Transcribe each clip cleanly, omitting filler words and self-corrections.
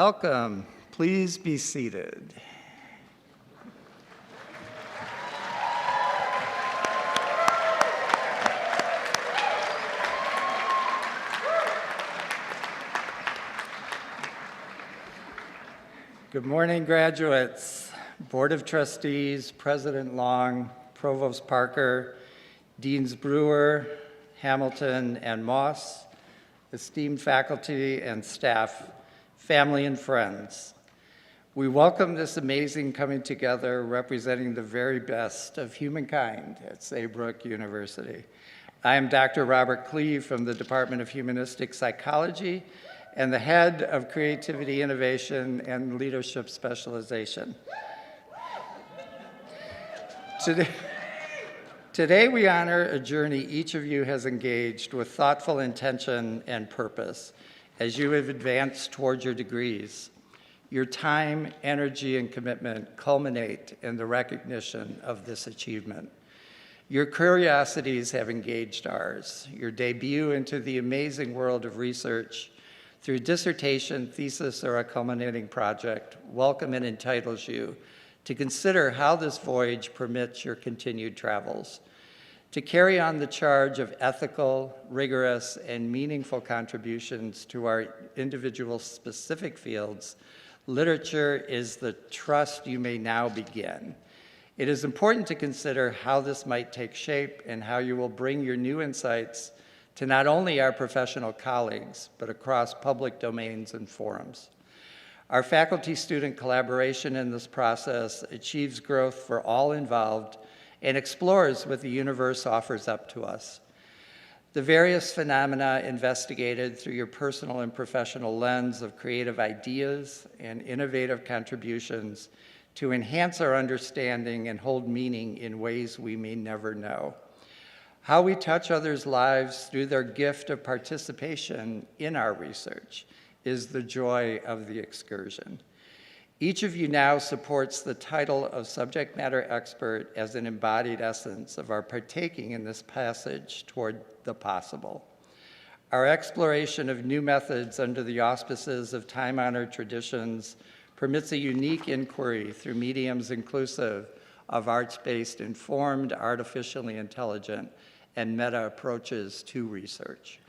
Welcome. Please be seated. Good morning, graduates, Board of Trustees, President Long, Provost Parker, Deans Brewer, Hamilton, and Moss, esteemed faculty and staff, family and friends. We welcome this amazing coming together representing the very best of humankind at Saybrook University. I am Dr. Robert Cleve from the Department of Humanistic Psychology and the head of Creativity, Innovation, and Leadership Specialization. Today we honor a journey each of you has engaged with thoughtful intention and purpose as you have advanced towards your degrees. Your time, energy, and commitment culminate in the recognition of this achievement. Your curiosities have engaged ours. Your debut into the amazing world of research through dissertation, thesis, or a culminating project welcome and entitles you to consider how this voyage permits your continued travels. To carry on the charge of ethical, rigorous, and meaningful contributions to our individual specific fields, literature is the trust you may now begin. It is important to consider how this might take shape and how you will bring your new insights to not only our professional colleagues, but across public domains and forums. Our faculty-student collaboration in this process achieves growth for all involved and explores what the universe offers up to us. The various phenomena investigated through your personal and professional lens of creative ideas and innovative contributions to enhance our understanding and hold meaning in ways we may never know. How we touch others' lives through their gift of participation in our research is the joy of the excursion. Each of you now supports the title of subject matter expert as an embodied essence of our partaking in this passage toward the possible. Our exploration of new methods under the auspices of time-honored traditions permits a unique inquiry through mediums inclusive of arts-based informed, artificially intelligent, and meta approaches to research.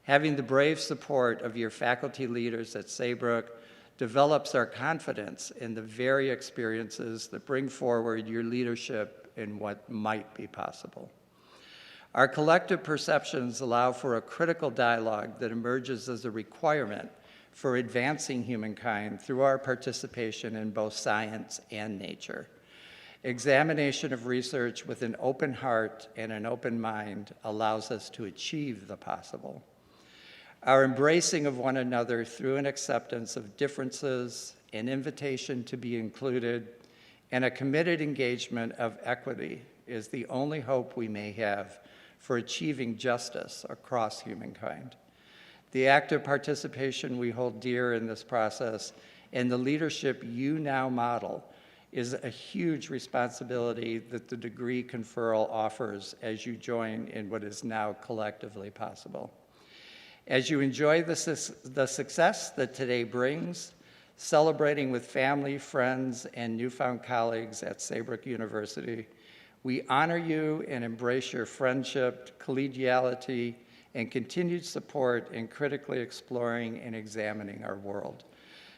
Having the brave support of your faculty leaders at Saybrook develops our confidence in the very experiences that bring forward your leadership in what might be possible. Our collective perceptions allow for a critical dialogue that emerges as a requirement for advancing humankind through our participation in both science and nature. Examination of research with an open heart and an open mind allows us to achieve the possible. Our embracing of one another through an acceptance of differences, an invitation to be included, and a committed engagement of equity is the only hope we may have for achieving justice across humankind. The active participation we hold dear in this process and the leadership you now model is a huge responsibility that the degree conferral offers as you join in what is now collectively possible. As you enjoy the success that today brings, celebrating with family, friends, and newfound colleagues at Saybrook University, we honor you and embrace your friendship, collegiality, and continued support in critically exploring and examining our world.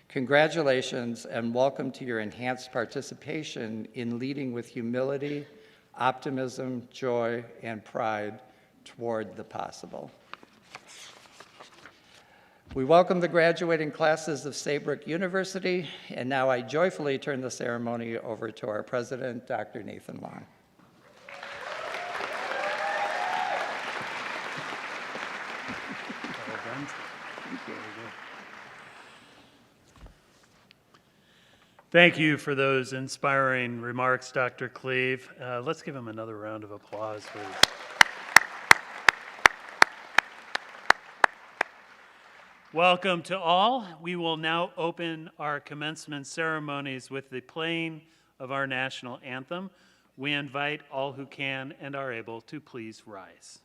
Congratulations and welcome to your enhanced participation in leading with humility, optimism, joy, and pride toward the possible. We welcome the graduating classes of Saybrook University, and now I joyfully turn the ceremony over to our president, Dr. Nathan Long. Thank you for those inspiring remarks, Dr. Cleve. Let's give him another round of applause, please. Welcome to all. We will now open our commencement ceremonies with the playing of our national anthem. We invite all who can and are able to please rise.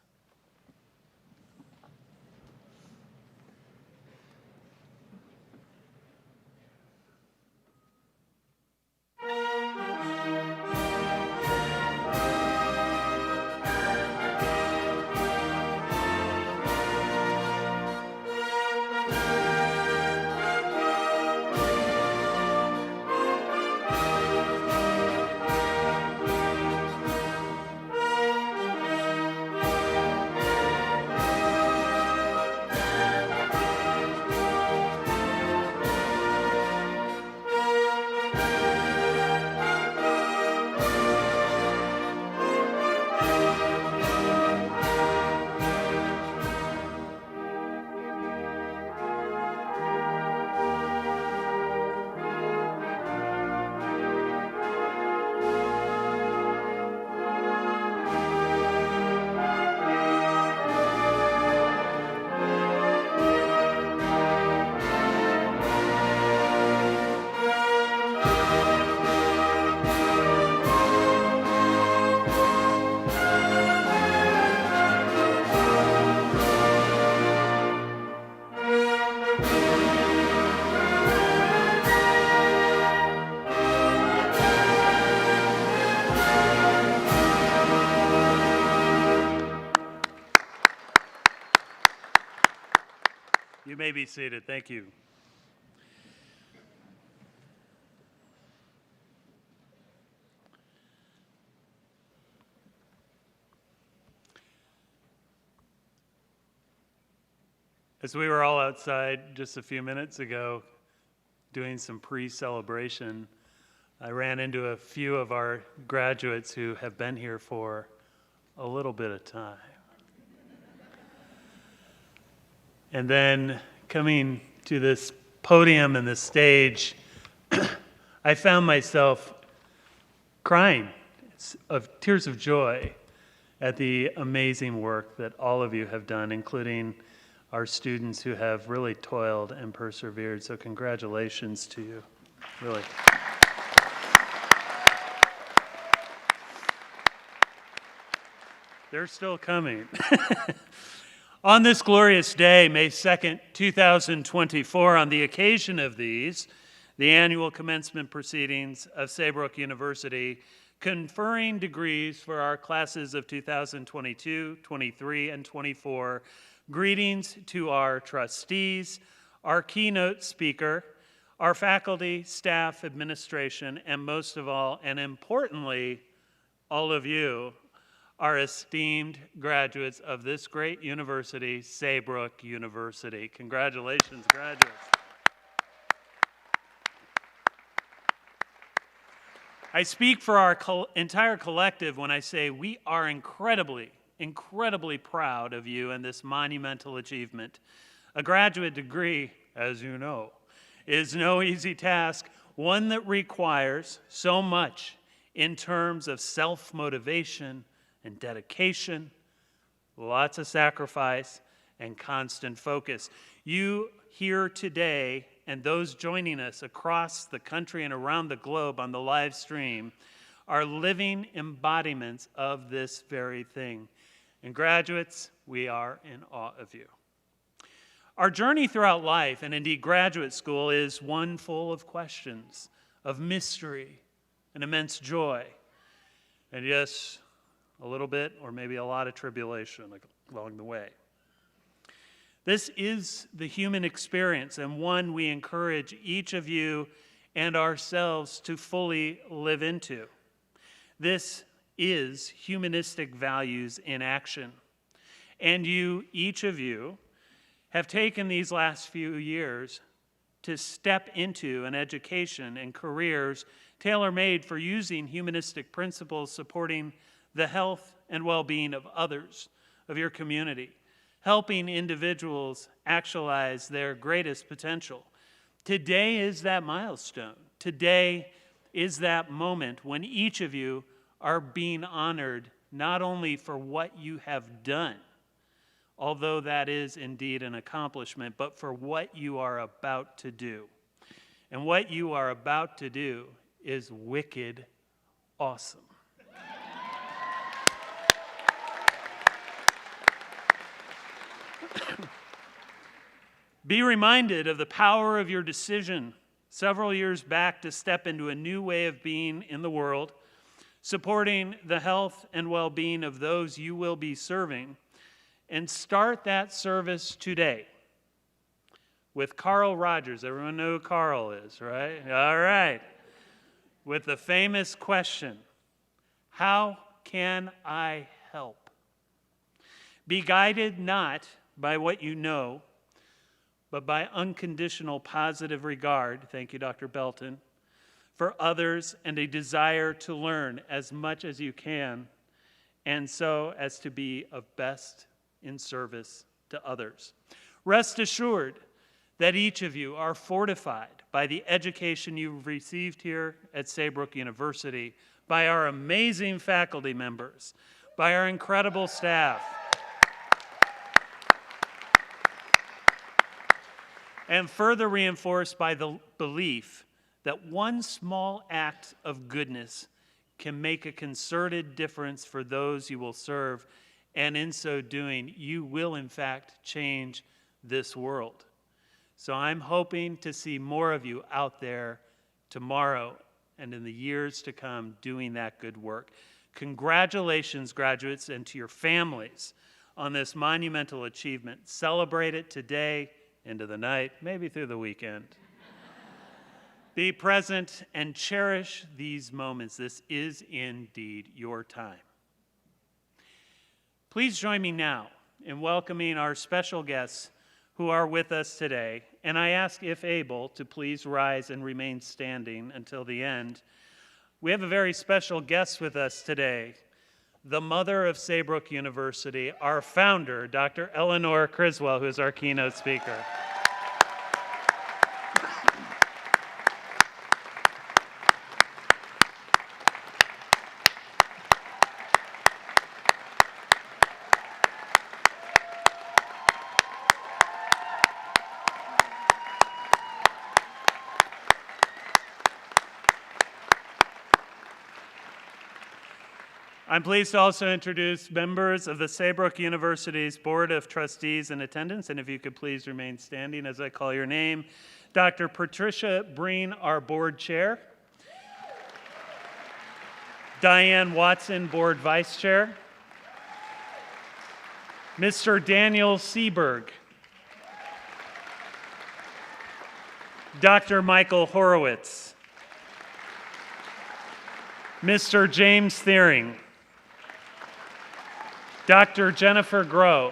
may be seated. Thank you. As we were all outside just a few minutes ago doing some pre-celebration, I ran into a few of our graduates who have been here for a little bit of time. And then coming to this podium and this stage, I found myself crying of tears of joy at the amazing work that all of you have done, including our students who have really toiled and persevered. So congratulations to you, really. They're still coming. On this glorious day, May 2nd, 2024, on the occasion of these, the annual commencement proceedings of Saybrook University, conferring degrees for our classes of 2022, 23, and 24, greetings to our trustees, our keynote speaker, our faculty, staff, administration, and most of all, and importantly, all of you, our esteemed graduates of this great university, Saybrook University. Congratulations, graduates. I speak for our entire collective when I say we are incredibly proud of you and this monumental achievement. A graduate degree, as you know, is no easy task, one that requires so much in terms of self-motivation and dedication, lots of sacrifice, and constant focus. You here today, and those joining us across the country and around the globe on the live stream, are living embodiments of this very thing. And graduates, we are in awe of you. Our journey throughout life, and indeed graduate school, is one full of questions, of mystery, and immense joy, and yes, a little bit or maybe a lot of tribulation along the way. This is the human experience, and one we encourage each of you and ourselves to fully live into. This is humanistic values in action. And you, each of you, have taken these last few years to step into an education and careers tailor-made for using humanistic principles supporting the health and well-being of others, of your community, helping individuals actualize their greatest potential. Today is that milestone. Today is that moment when each of you are being honored not only for what you have done, although that is indeed an accomplishment, but for what you are about to do. And what you are about to do is wicked awesome. Be reminded of the power of your decision several years back to step into a new way of being in the world, supporting the health and well-being of those you will be serving, and start that service today with Carl Rogers. Everyone know who Carl is, right? All right. With the famous question, how can I help? Be guided not by what you know, but by unconditional positive regard, thank you, Dr. Belton, for others and a desire to learn as much as you can, and so as to be of best in service to others. Rest assured that each of you are fortified by the education you've received here at Saybrook University, by our amazing faculty members, by our incredible staff, and further reinforced by the belief that one small act of goodness can make a concerted difference for those you will serve, and in so doing, you will in fact change this world. So I'm hoping to see more of you out there tomorrow and in the years to come doing that good work. Congratulations, graduates, and to your families on this monumental achievement. Celebrate it today into the night, maybe through the weekend. Be present and cherish these moments. This is indeed your time. Please join me now in welcoming our special guests who are with us today, and I ask, if able, to please rise and remain standing until the end. We have a very special guest with us today, the mother of Saybrook University, our founder, Dr. Eleanor Criswell, who is our keynote speaker. I'm pleased to also introduce members of the Saybrook University's Board of Trustees in attendance, and if you could please remain standing as I call your name. Dr. Patricia Breen, our board chair. Diane Watson, board vice chair. Mr. Daniel Seberg. Dr. Michael Horowitz. Mr. James Thiering. Dr. Jennifer Groh,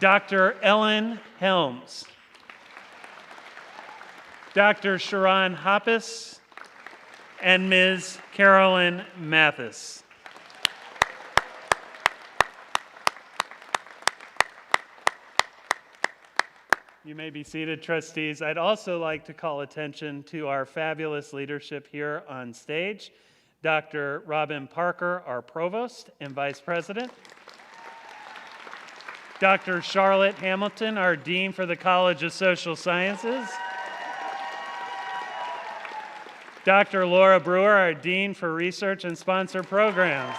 Dr. Ellen Helms, Dr. Sharon Hoppus, and Ms. Carolyn Mathis. You may be seated, trustees. I'd also like to call attention to our fabulous leadership here on stage. Dr. Robin Parker, our provost and vice president. Dr. Charlotte Hamilton, our dean for the College of Social Sciences. Dr. Laura Brewer, our dean for research and sponsor programs.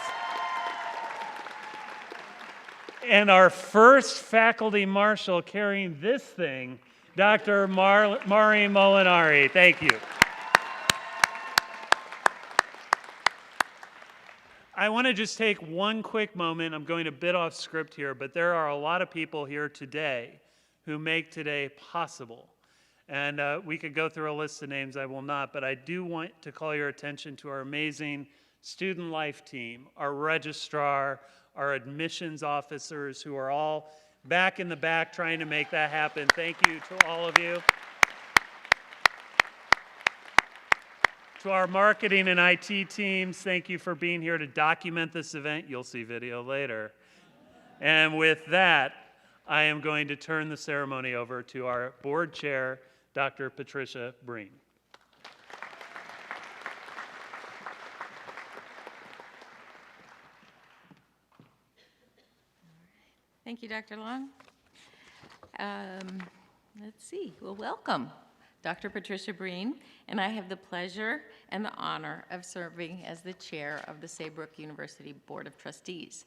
And our first faculty marshal carrying this thing, Dr. Mari Molinari. Thank you. I want to just take one quick moment. I'm going a bit off script here, but there are a lot of people here today who make today possible. And we could go through a list of names. I will not, but I do want to call your attention to our amazing student life team, our registrar, our admissions officers who are all back in the back trying to make that happen. Thank you to all of you. To our marketing and IT teams, thank you for being here to document this event. You'll see video later. And with that, I am going to turn the ceremony over to our board chair, Dr. Patricia Breen. Thank you, Dr. Long. Let's see. Well, welcome. Dr. Patricia Breen, and I have the pleasure and the honor of serving as the chair of the Saybrook University Board of Trustees.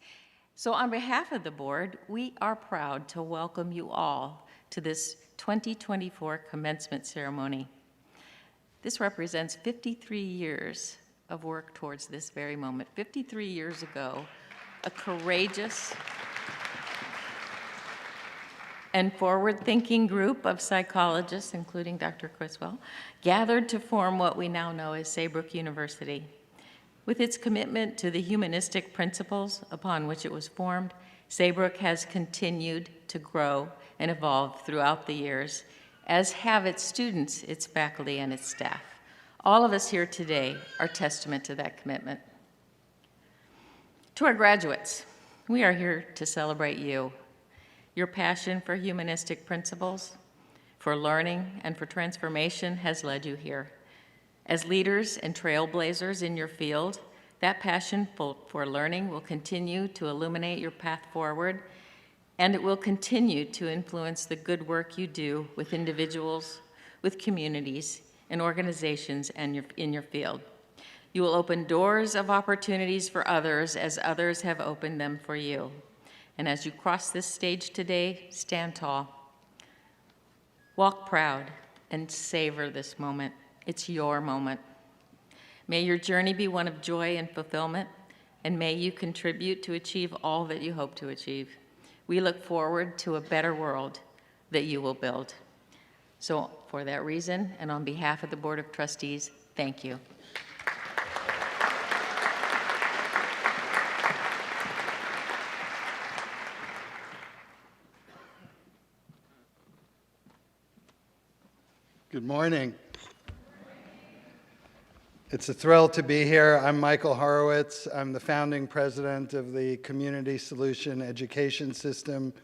So on behalf of the board, we are proud to welcome you all to this 2024 commencement ceremony. This represents 53 years of work towards this very moment. 53 years ago, a courageous and forward-thinking group of psychologists, including Dr. Criswell, gathered to form what we now know as Saybrook University. With its commitment to the humanistic principles upon which it was formed, Saybrook has continued to grow and evolve throughout the years, as have its students, its faculty, and its staff. All of us here today are testament to that commitment. To our graduates, we are here to celebrate you. Your passion for humanistic principles, for learning, and for transformation has led you here. As leaders and trailblazers in your field, that passion for learning will continue to illuminate your path forward, and it will continue to influence the good work you do with individuals, with communities, and organizations and in your field. You will open doors of opportunities for others as others have opened them for you. And as you cross this stage today, stand tall. Walk proud and savor this moment. It's your moment. May your journey be one of joy and fulfillment, and may you contribute to achieve all that you hope to achieve. We look forward to a better world that you will build. So for that reason, and on behalf of the Board of Trustees, thank you. Good morning. It's a thrill to be here. I'm Michael Horowitz. I'm the founding president of the Community Solution Education System,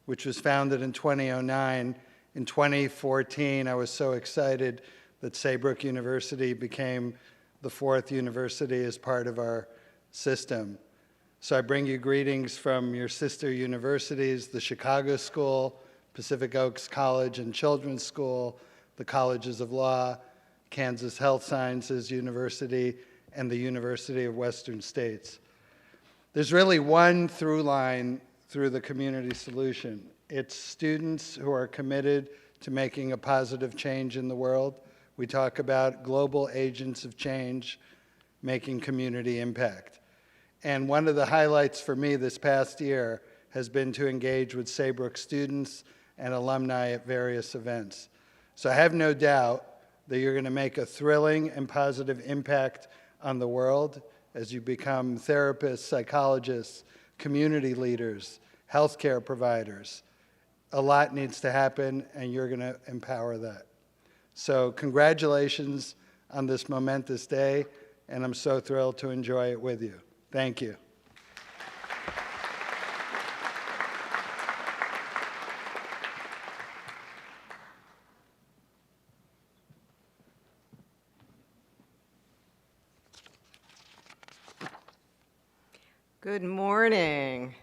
which was founded in 2009. In 2014, I was so excited that Saybrook University became the 4th university as part of our system. So I bring you greetings from your sister universities, the Chicago School, Pacific Oaks College and Children's School, the Colleges of Law, Kansas Health Sciences University, and the University of Western States. There's really one through line through the Community Solution. It's students who are committed to making a positive change in the world. We talk about global agents of change making community impact. And one of the highlights for me this past year has been to engage with Saybrook students and alumni at various events. So I have no doubt that you're going to make a thrilling and positive impact on the world as you become therapists, psychologists, community leaders, healthcare providers. A lot needs to happen, and you're going to empower that. So congratulations on this momentous day, and I'm so thrilled to enjoy it with you. Thank you. Good morning.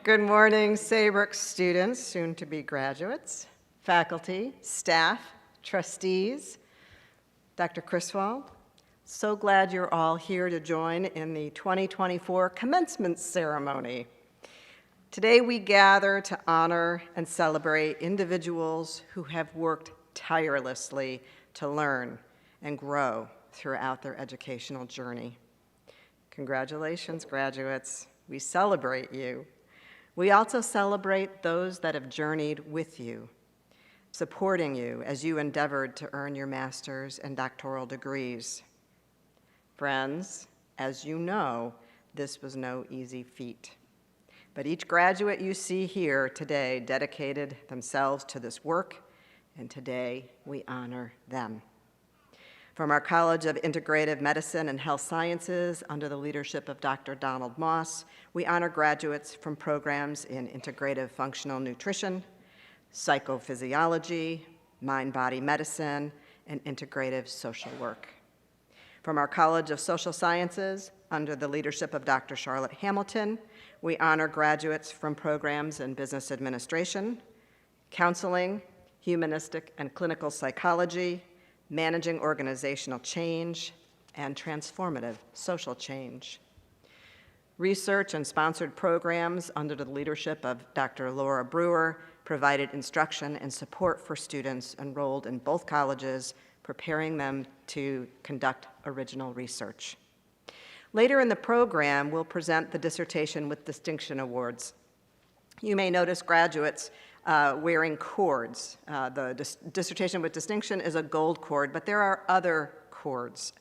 Good morning, Saybrook students, soon-to-be graduates, faculty, staff, trustees, Dr. Criswell. So glad you're all here to join in the 2024 commencement ceremony. Today we gather to honor and celebrate individuals who have worked tirelessly to learn and grow throughout their educational journey. Congratulations, graduates. We celebrate you. We also celebrate those that have journeyed with you, supporting you as you endeavored to earn your master's and doctoral degrees. Friends, as you know, this was no easy feat. But each graduate you see here today dedicated themselves to this work, and today we honor them. From our College of Integrative Medicine and Health Sciences, under the leadership of Dr. Donald Moss, we honor graduates from programs in integrative functional nutrition, psychophysiology, mind-body medicine, and integrative social work. From our College of Social Sciences, under the leadership of Dr. Charlotte Hamilton, we honor graduates from programs in business administration, counseling, humanistic and clinical psychology, managing organizational change, and transformative social change. Research and sponsored programs under the leadership of Dr. Laura Brewer provided instruction and support for students enrolled in both colleges, preparing them to conduct original research. Later in the program, we'll present the Dissertation with Distinction Awards. You may notice graduates wearing cords. The Dissertation with Distinction is a gold cord, but there are other cords.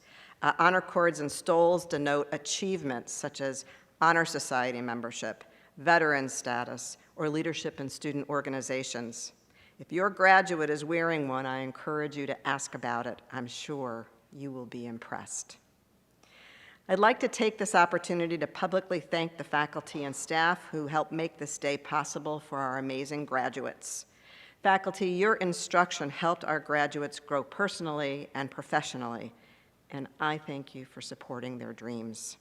Honor cords and stoles denote achievements such as Honor Society membership, veteran status, or leadership in student organizations. If your graduate is wearing one, I encourage you to ask about it. I'm sure you will be impressed. I'd like to take this opportunity to publicly thank the faculty and staff who helped make this day possible for our amazing graduates. Faculty, your instruction helped our graduates grow personally and professionally, and I thank you for supporting their dreams.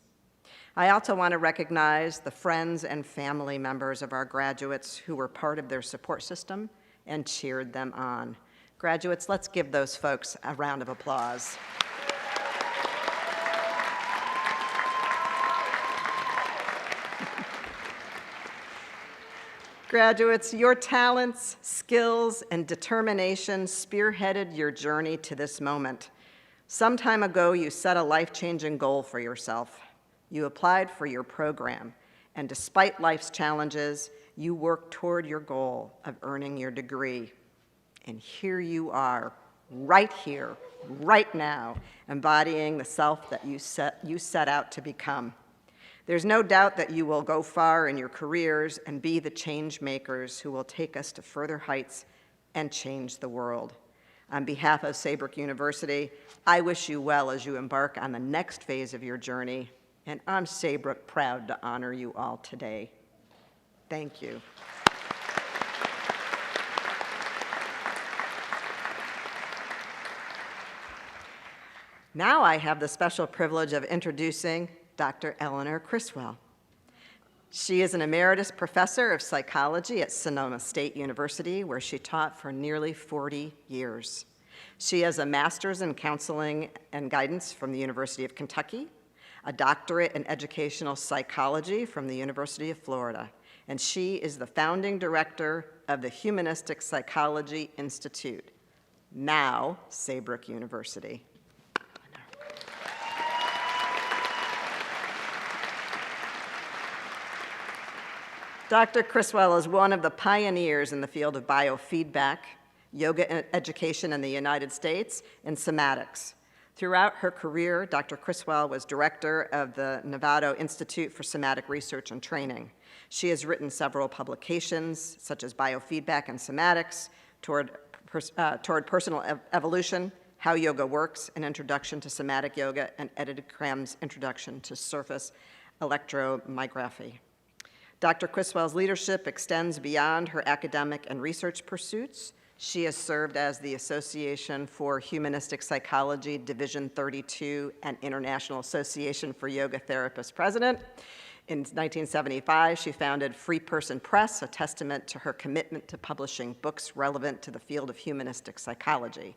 I also want to recognize the friends and family members of our graduates who were part of their support system and cheered them on. Graduates, let's give those folks a round of applause. Graduates, your talents, skills, and determination spearheaded your journey to this moment. Some time ago, you set a life-changing goal for yourself. You applied for your program, and despite life's challenges, you worked toward your goal of earning your degree. And here you are, right here, right now, embodying the self that you set out to become. There's no doubt that you will go far in your careers and be the change makers who will take us to further heights and change the world. On behalf of Saybrook University, I wish you well as you embark on the next phase of your journey, and I'm Saybrook proud to honor you all today. Thank you. Now I have the special privilege of introducing Dr. Eleanor Criswell. She is an emeritus professor of psychology at Sonoma State University, where she taught for nearly 40 years. She has a master's in counseling and guidance from the University of Kentucky, a doctorate in educational psychology from the University of Florida, and she is the founding director of the Humanistic Psychology Institute, now Saybrook University. Dr. Criswell is one of the pioneers in the field of biofeedback, yoga education in the United States, and somatics. Throughout her career, Dr. Criswell was director of the Nevada Institute for Somatic Research and Training. She has written several publications, such as Biofeedback and Somatics, Toward Personal Evolution, How Yoga Works, An Introduction to Somatic Yoga, and edited Cram's Introduction to Surface Electromyography. Dr. Criswell's leadership extends beyond her academic and research pursuits. She has served as the Association for Humanistic Psychology, Division 32, and International Association for Yoga Therapists president. In 1975, she founded Free Person Press, a testament to her commitment to publishing books relevant to the field of humanistic psychology.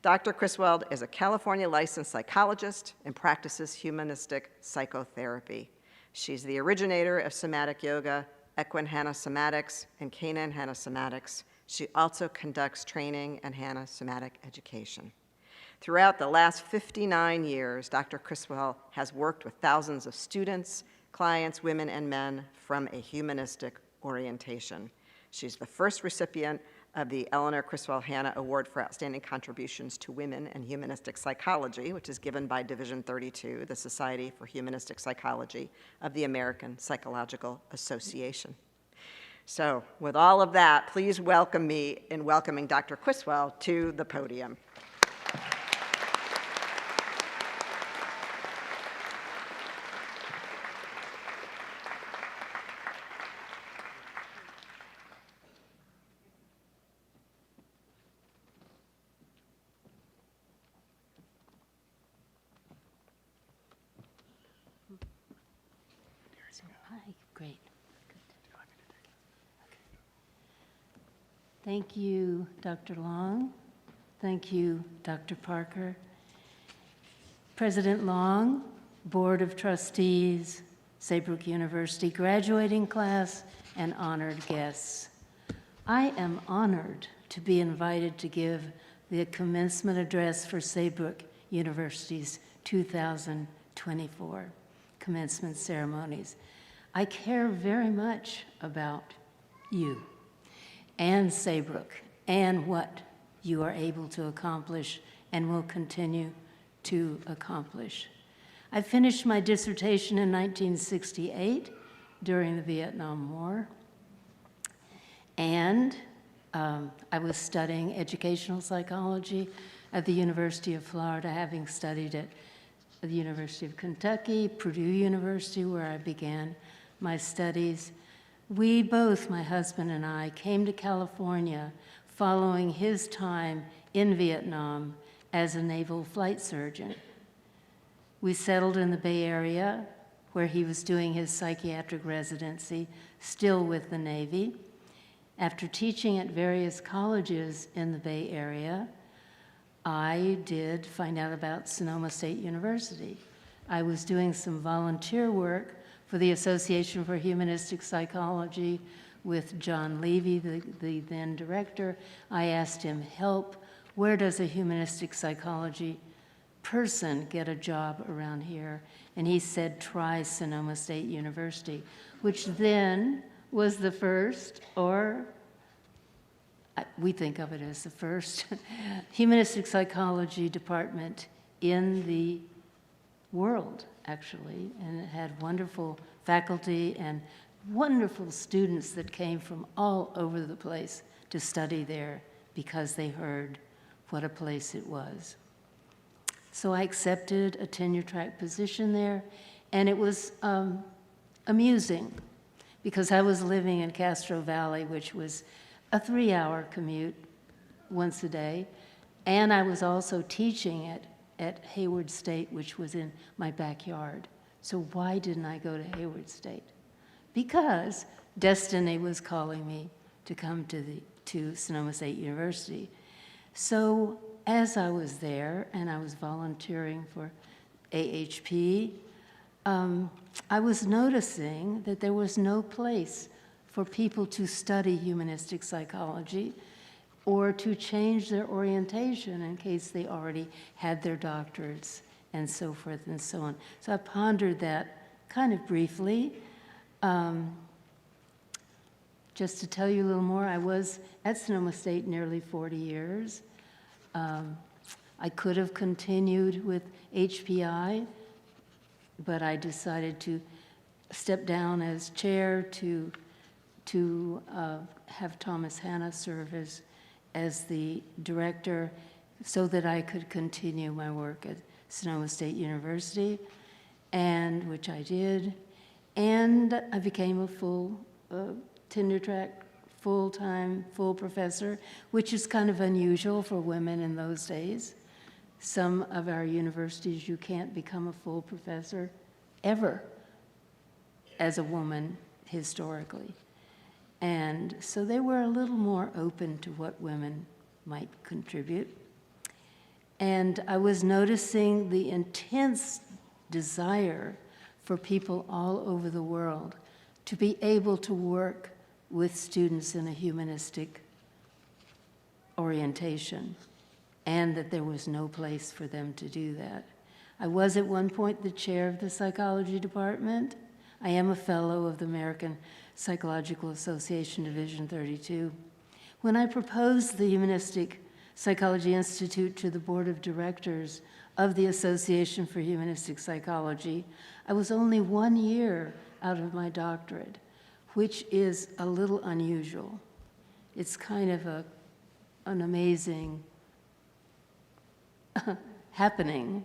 Dr. Criswell is a California licensed psychologist and practices humanistic psychotherapy. She's the originator of somatic yoga, equine Hatha somatics, and canine Hatha somatics. She also conducts training and Hatha somatic education. Throughout the last 59 years, Dr. Criswell has worked with thousands of students, clients, women, and men from a humanistic orientation. She's the first recipient of the Eleanor Criswell Hanna Award for Outstanding Contributions to Women in Humanistic Psychology, which is given by Division 32, the Society for Humanistic Psychology of the American Psychological Association. So with all of that, please welcome me in welcoming Dr. Criswell to the podium. Hi, great. Thank you, Dr. Long. Thank you, Dr. Parker. President Long, Board of Trustees, Saybrook University, graduating class, and honored guests. I am honored to be invited to give the commencement address for Saybrook University's 2024 commencement ceremonies. I care very much about you and Saybrook and what you are able to accomplish and will continue to accomplish. I finished my dissertation in 1968 during the Vietnam War, and I was studying educational psychology at the University of Florida, having studied at the University of Kentucky, Purdue University, where I began my studies. We both, my husband and I, came to California following his time in Vietnam as a naval flight surgeon. We settled in the Bay Area, where he was doing his psychiatric residency, still with the Navy. After teaching at various colleges in the Bay Area, I did find out about Sonoma State University. I was doing some volunteer work for the Association for Humanistic Psychology with John Levy, the then director. I asked him, help, where does a humanistic psychology person get a job around here? And he said, try Sonoma State University, which then was the first, or we think of it as the first, humanistic psychology department in the world, actually. And it had wonderful faculty and wonderful students that came from all over the place to study there because they heard what a place it was. So I accepted a tenure-track position there, and it was amusing because I was living in Castro Valley, which was a 3-hour commute once a day, and I was also teaching at Hayward State, which was in my backyard. So why didn't I go to Hayward State? Because destiny was calling me to come to Sonoma State University. So as I was there and I was volunteering for AHP, I was noticing that there was no place for people to study humanistic psychology or to change their orientation in case they already had their doctorates and so forth and so on. So I pondered that kind of briefly. Just to tell you a little more, I was at Sonoma State nearly 40 years. I could have continued with HPI, but I decided to step down as chair to have Thomas Hanna serve as the director so that I could continue my work at Sonoma State University, and which I did. And I became a full tenure-track, full-time, full professor, which is kind of unusual for women in those days. Some of our universities, you can't become a full professor ever as a woman historically. And so they were a little more open to what women might contribute. And I was noticing the intense desire for people all over the world to be able to work with students in a humanistic orientation, and that there was no place for them to do that. I was at one point the chair of the psychology department. I am a fellow of the American Psychological Association Division 32. When I proposed the Humanistic Psychology Institute to the board of directors of the Association for Humanistic Psychology, I was only 1 year out of my doctorate, which is a little unusual. It's kind of an amazing happening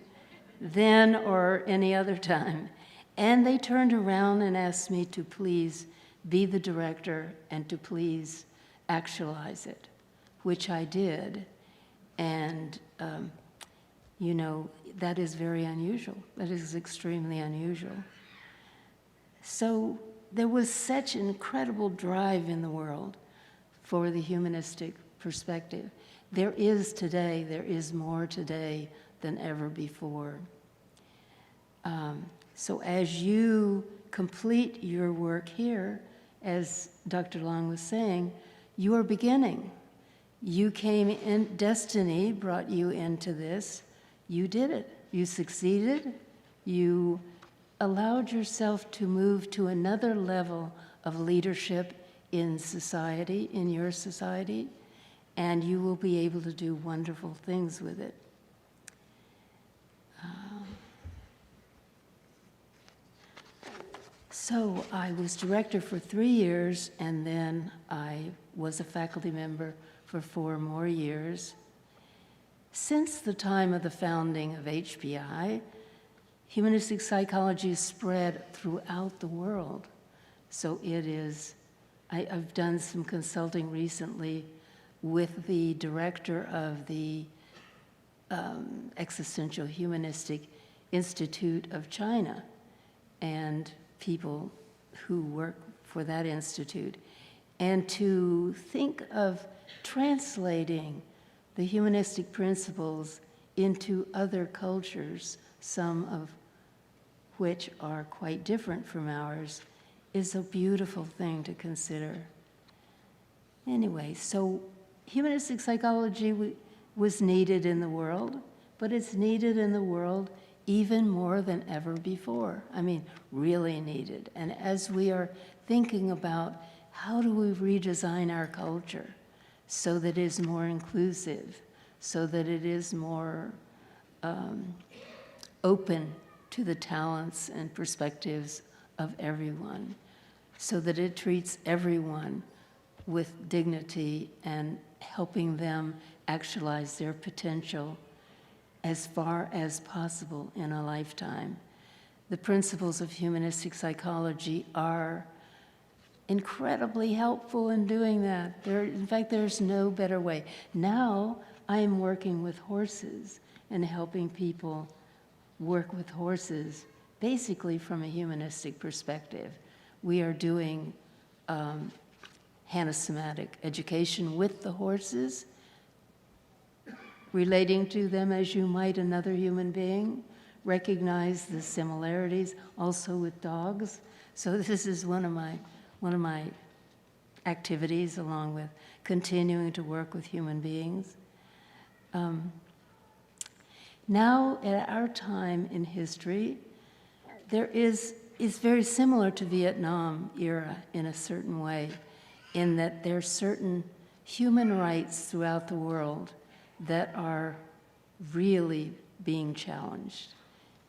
then or any other time. And they turned around and asked me to please be the director and to please actualize it, which I did. And, you know, that is very unusual. That is extremely unusual. So there was such incredible drive in the world for the humanistic perspective. There is more today than ever before. So as you complete your work here, as Dr. Long was saying, you are beginning. You came in, destiny brought you into this. You did it. You succeeded. You allowed yourself to move to another level of leadership in society, in your society, and you will be able to do wonderful things with it. So I was director for 3 years, and then I was a faculty member for 4 more years. Since the time of the founding of HPI, humanistic psychology is spread throughout the world. So it is, I've done some consulting recently with the director of the Existential Humanistic Institute of China and people who work for that institute, and to think of translating the humanistic principles into other cultures, some of which are quite different from ours, is a beautiful thing to consider. Anyway, so humanistic psychology was needed in the world, but it's needed in the world even more than ever before. I mean, really needed. And as we are thinking about how do we redesign our culture so that it is more inclusive, so that it is more open to the talents and perspectives of everyone, so that it treats everyone with dignity and helping them actualize their potential as far as possible in a lifetime. The principles of humanistic psychology are incredibly helpful in doing that. In fact, there's no better way. Now, I am working with horses and helping people work with horses, basically from a humanistic perspective. We are doing hanasomatic education with the horses, relating to them as you might another human being, recognize the similarities also with dogs. So this is one of my activities, along with continuing to work with human beings. Now, at our time in history, it's very similar to Vietnam era in a certain way, in that there are certain human rights throughout the world that are really being challenged.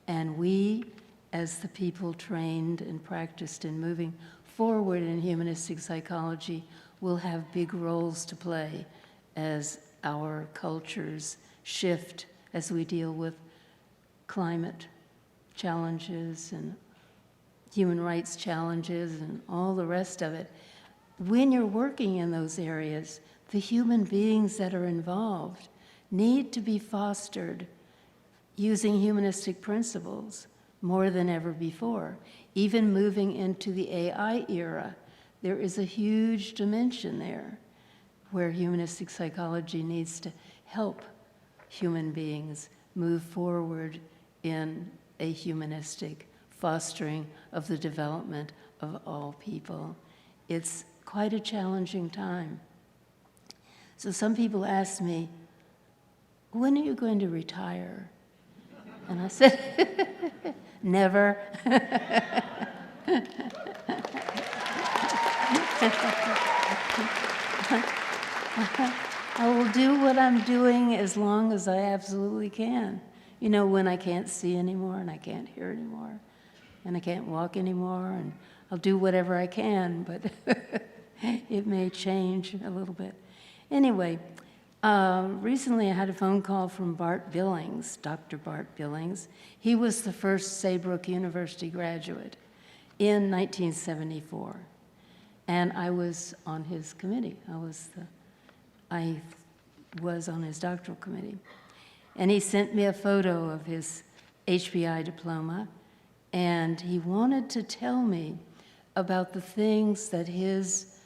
And we, as the people trained and practiced in moving forward in humanistic psychology, will have big roles to play as our cultures shift, as we deal with climate challenges and human rights challenges and all the rest of it. When you're working in those areas, the human beings that are involved need to be fostered using humanistic principles more than ever before. Even moving into the AI era, there is a huge dimension there where humanistic psychology needs to help human beings move forward in a humanistic fostering of the development of all people. It's quite a challenging time. So some people ask me, when are you going to retire? And I said, never. I will do what I'm doing as long as I absolutely can. You know, when I can't see anymore and I can't hear anymore and I can't walk anymore, and I'll do whatever I can, but it may change a little bit. Anyway, recently I had a phone call from Bart Billings, Dr. Bart Billings. He was the first Saybrook University graduate in 1974. And I was on his committee. I was on his doctoral committee. And he sent me a photo of his HBI diploma, and he wanted to tell me about the things that his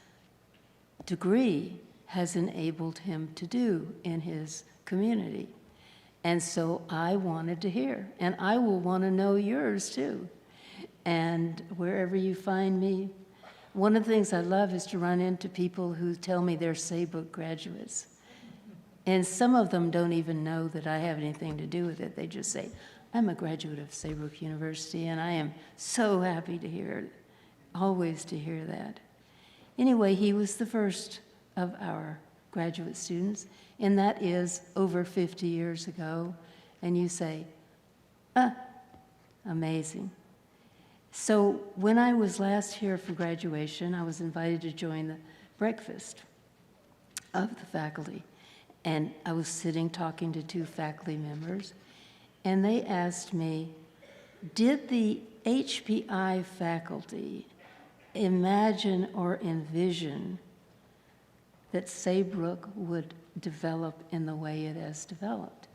degree has enabled him to do in his community. And so I wanted to hear, and I will want to know yours too. And wherever you find me, one of the things I love is to run into people who tell me they're Saybrook graduates. And some of them don't even know that I have anything to do with it. They just say, I'm a graduate of Saybrook University, and I am so happy to hear it, always to hear that. Anyway, he was the first of our graduate students, and that is over 50 years ago. And you say, amazing. So when I was last here for graduation, I was invited to join the breakfast of the faculty. And I was sitting talking to two faculty members, and they asked me, did the HPI faculty imagine or envision that Saybrook would develop in the way it has developed?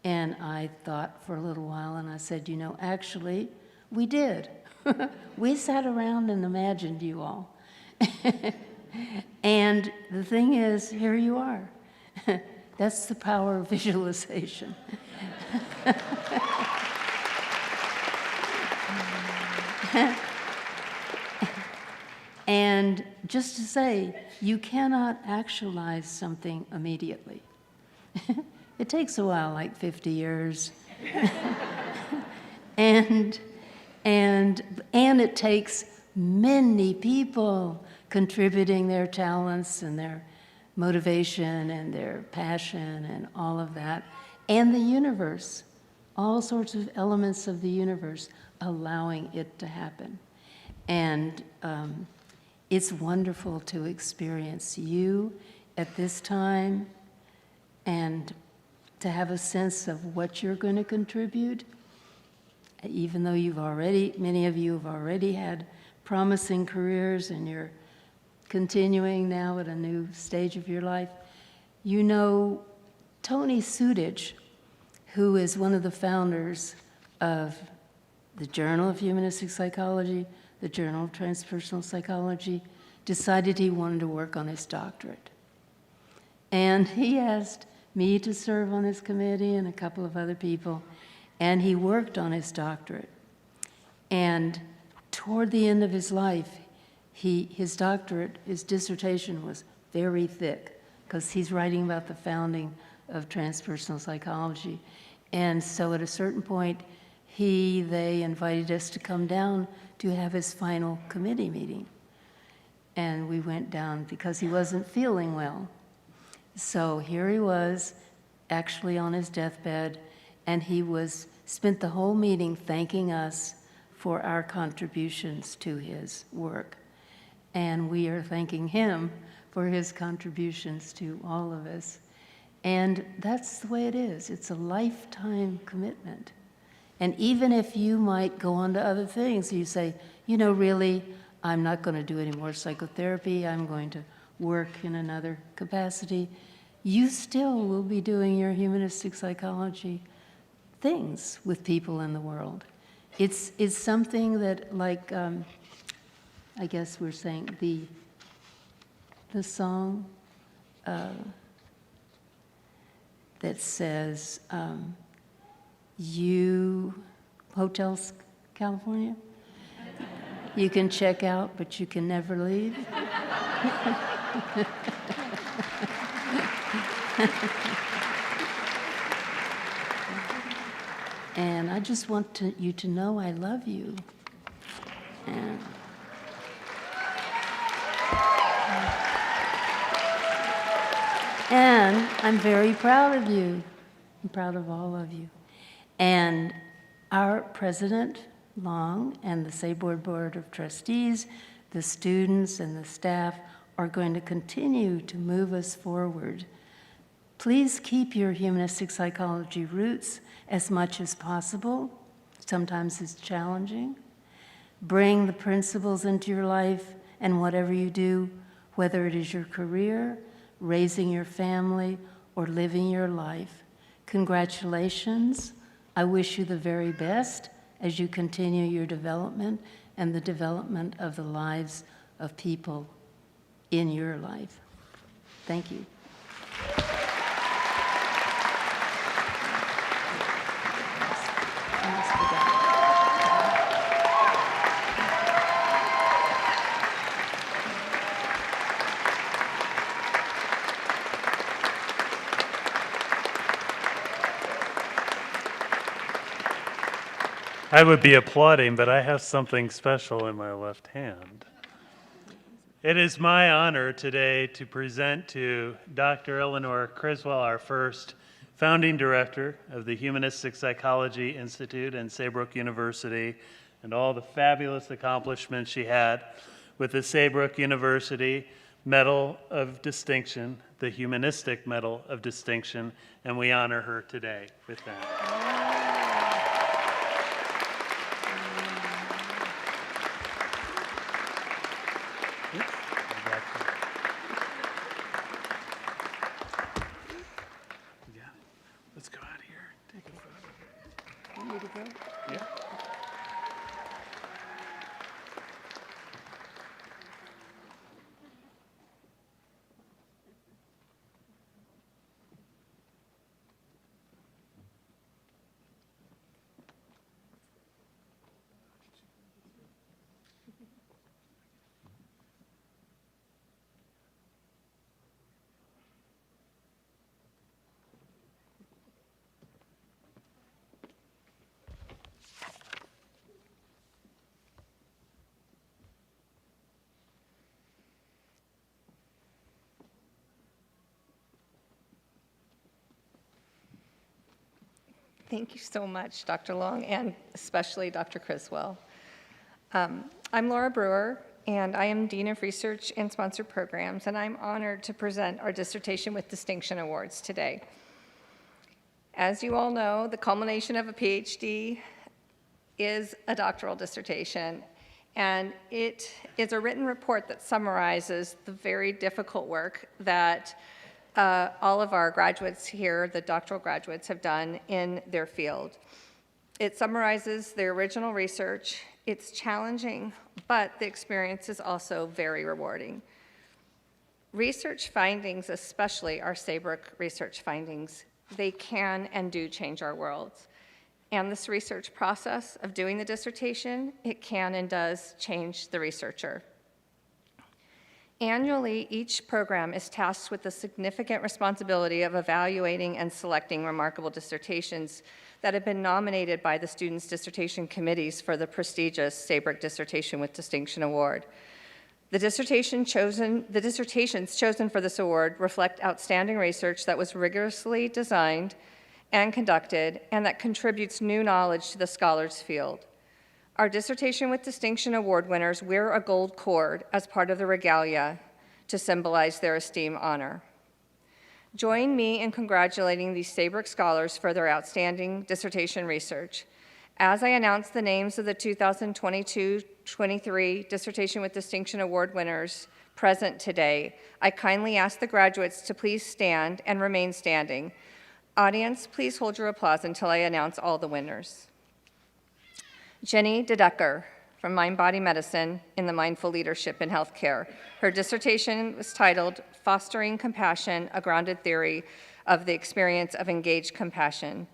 And I thought for a little while, and I said, you know, actually, we did. We sat around and imagined you all. And the thing is, here you are. That's the power of visualization. And just to say, you cannot actualize something immediately. It takes a while, like 50 years. and it takes many people contributing their talents and their motivation and their passion and all of that, and the universe, all sorts of elements of the universe allowing it to happen. And it's wonderful to experience you at this time and to have a sense of what you're going to contribute, even though many of you have already had promising careers and you're continuing now at a new stage of your life. You know Tony Sudich, who is one of the founders of the Journal of Humanistic Psychology, the Journal of Transpersonal Psychology, decided he wanted to work on his doctorate. And he asked me to serve on his committee and a couple of other people, and he worked on his doctorate. And toward the end of his life, his dissertation was very thick, because he's writing about the founding of transpersonal psychology. And so at a certain point, they invited us to come down to have his final committee meeting. And we went down because he wasn't feeling well. So here he was, actually on his deathbed, and he spent the whole meeting thanking us for our contributions to his work. And we are thanking him for his contributions to all of us. And that's the way it is. It's a lifetime commitment. And even if you might go on to other things, you say, really, I'm not going to do any more psychotherapy, I'm going to work in another capacity, you still will be doing your humanistic psychology things with people in the world. It's something that, like, I guess we're saying the song that says, Hotels California, you can check out, but you can never leave. And I just want you to know I love you. And I'm very proud of you. I'm proud of all of you. And our President Long and the Saybrook Board of Trustees, the students and the staff are going to continue to move us forward. Please keep your humanistic psychology roots as much as possible. Sometimes it's challenging. Bring the principles into your life, and whatever you do, whether it is your career, raising your family, or living your life. Congratulations. I wish you the very best as you continue your development and the development of the lives of people in your life. Thank you. I would be applauding, but I have something special in my left hand. It is my honor today to present to Dr. Eleanor Criswell, our first founding director of the Humanistic Psychology Institute and Saybrook University, and all the fabulous accomplishments she had with the Saybrook University Medal of Distinction, the Humanistic Medal of Distinction, and we honor her today with that. Let's go out here. Take a photo. Want me to go? Yeah. Thank you so much, Dr. Long, and especially Dr. Criswell. I'm Laura Brewer, and I am Dean of Research and Sponsored Programs, and I'm honored to present our Dissertation with Distinction Awards today. As you all know, the culmination of a PhD is a doctoral dissertation, and it is a written report that summarizes the very difficult work that all of our graduates here, the doctoral graduates, have done in their field. It summarizes their original research. It's challenging, but the experience is also very rewarding. Research findings, especially our Saybrook research findings, they can and do change our worlds. And this research process of doing the dissertation, it can and does change the researcher. Annually, each program is tasked with the significant responsibility of evaluating and selecting remarkable dissertations that have been nominated by the students' dissertation committees for the prestigious Saybrook Dissertation with Distinction Award. The dissertations chosen for this award reflect outstanding research that was rigorously designed and conducted, and that contributes new knowledge to the scholars' field. Our Dissertation with Distinction Award winners wear a gold cord as part of the regalia to symbolize their esteemed honor. Join me in congratulating these Saybrook scholars for their outstanding dissertation research. As I announce the names of the 2022-23 Dissertation with Distinction Award winners present today, I kindly ask the graduates to please stand and remain standing. Audience, please hold your applause until I announce all the winners. Jenny DeDecker from Mind Body Medicine in the Mindful Leadership in Healthcare. Her dissertation was titled Fostering Compassion, a Grounded Theory of the Experience of Engaged Compassion.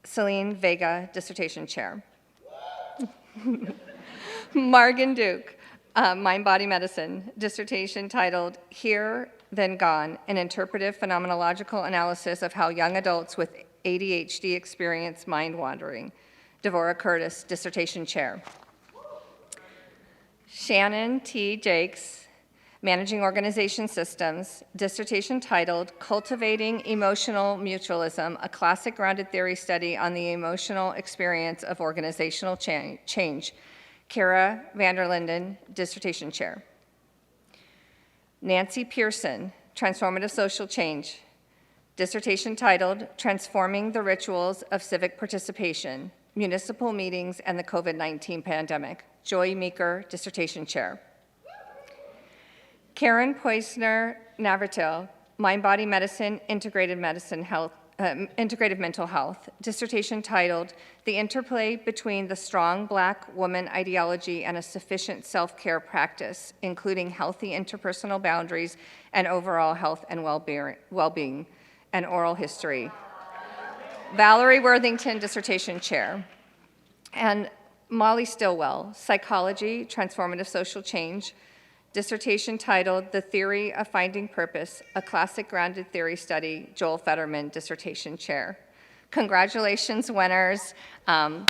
Celine Vega, dissertation chair. Margan Duke, Mind Body Medicine, dissertation titled Here, Then Gone, an interpretive phenomenological analysis of how young adults with ADHD experience mind wandering. Devora Curtis, dissertation chair. Shannon T. Jakes, Managing Organization Systems, dissertation titled Cultivating Emotional Mutualism, a Classic Grounded Theory Study on the Emotional Experience of Organizational Change. Kara Vanderlinden, dissertation chair. Nancy Pearson, Transformative Social Change, dissertation titled Transforming the Rituals of Civic Participation, Municipal Meetings and the COVID-19 Pandemic. Joy Meeker, dissertation chair. Karen Poisner Navratil, Mind Body Medicine, Integrative Mental Health, dissertation titled The Interplay Between the Strong Black Woman Ideology and a Sufficient Self-Care Practice, including Healthy Interpersonal Boundaries and Overall Health and Well-Being, and Oral History. Valerie Worthington, dissertation chair. And Molly Stillwell, Psychology, Transformative Social Change, dissertation titled The Theory of Finding Purpose, a Classic Grounded Theory Study, Joel Fetterman, dissertation chair. Congratulations, winners. I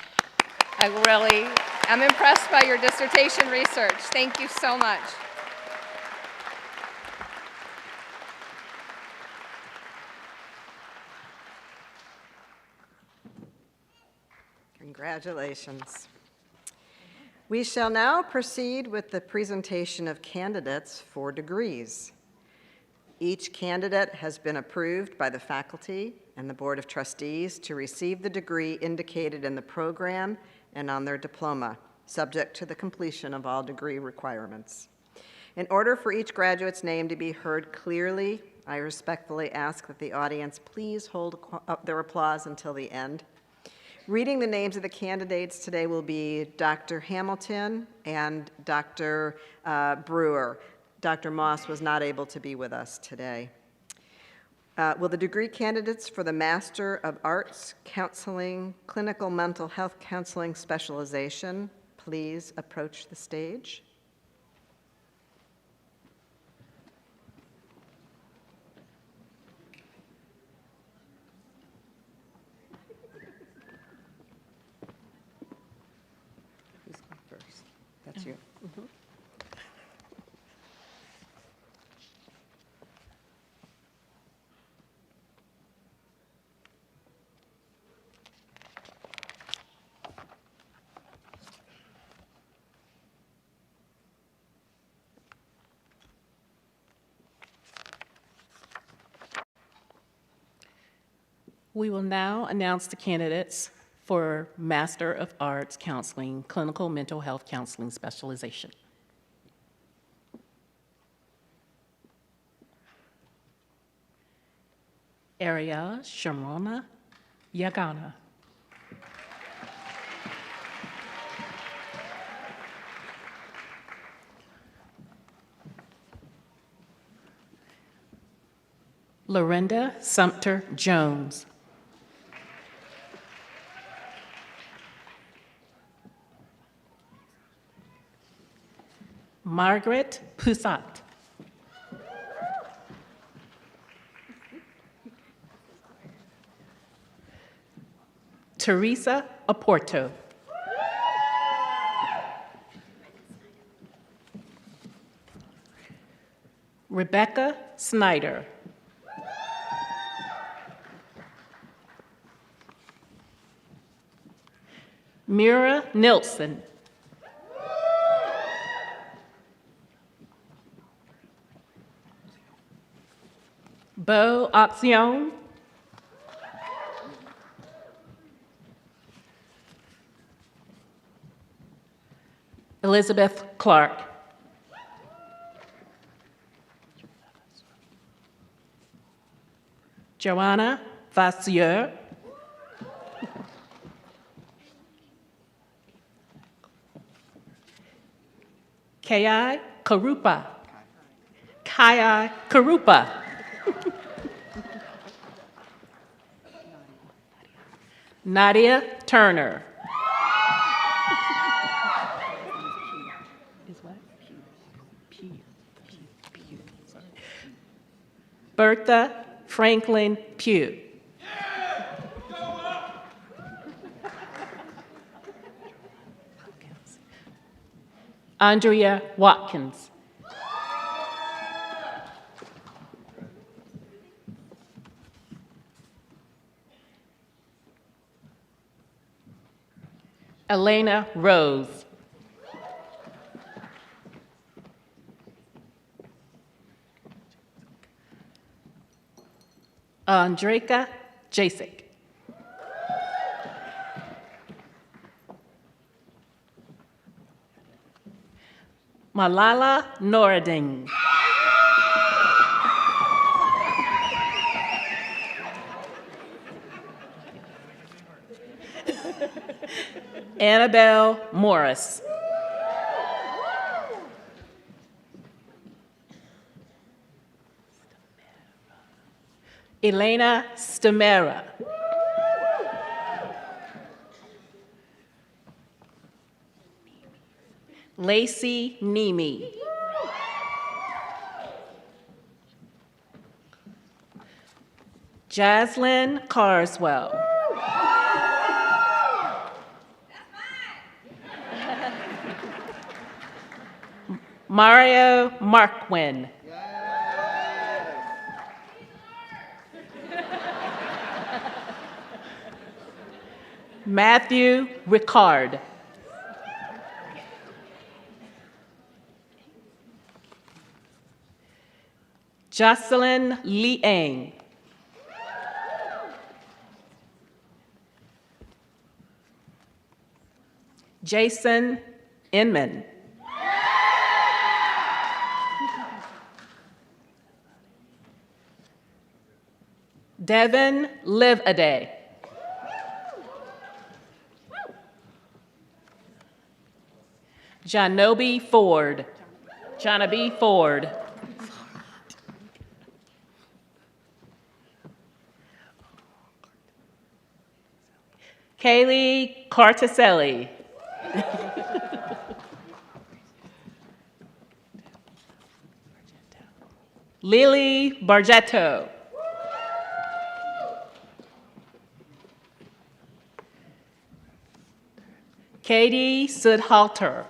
really am impressed by your dissertation research. Thank you so much. Congratulations. We shall now proceed with the presentation of candidates for degrees. Each candidate has been approved by the faculty and the Board of Trustees to receive the degree indicated in the program and on their diploma, subject to the completion of all degree requirements. In order for each graduate's name to be heard clearly, I respectfully ask that the audience please hold up their applause until the end. Reading the names of the candidates today will be Dr. Hamilton and Dr. Brewer. Dr. Moss was not able to be with us today. Will the degree candidates for the Master of Arts, Counseling, Clinical Mental Health Counseling Specialization please approach the stage? That's you. Mm-hmm. We will now announce the candidates for Master of Arts Counseling, Clinical Mental Health Counseling Specialization. Ariel Shamrona Yagana. Lorinda Sumter Jones. Margaret Poussat. Teresa Oporto. Rebecca Snyder. Mira Nilsson. Bo Action. Elizabeth Clark. Joanna Vassieur. Kai Karupa. Kai Karupa. Nadia Turner. Bertha Franklin Pugh. Andrea Watkins. Elena Rose. Andreka Jasek. Malala Norading. Annabelle Morris. Elena Stamera. Lacey Nemi. Jaslyn Carswell. Mario Marquin. Matthew Ricard. Jocelyn Liang. Jason Inman. Devin Live-A-Day. Janobi Ford. Janabi Ford. Kaylee Cartaselli. Lily Bargetto. Katie Sudhalter.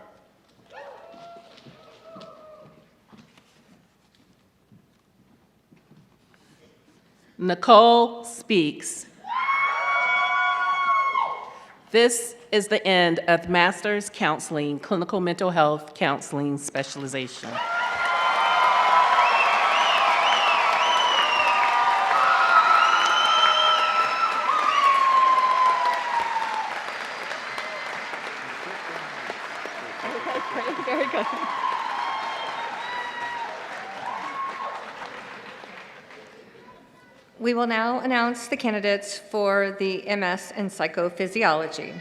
Nicole Speaks. This is the end of Master's Counseling, Clinical Mental Health Counseling Specialization. Very good. We will now announce the candidates for the MS in Psychophysiology.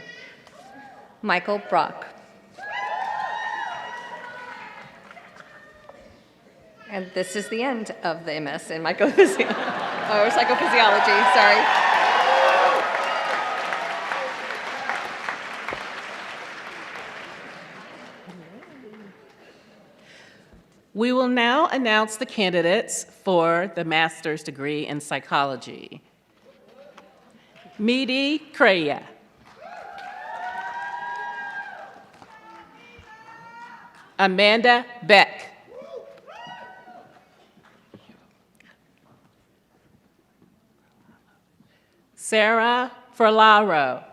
Michael Brock. And this is the end of the MS in psychophysiology, sorry. We will now announce the candidates for the master's degree in psychology. Midi Kreya. Amanda Beck. Sarah Ferlaro.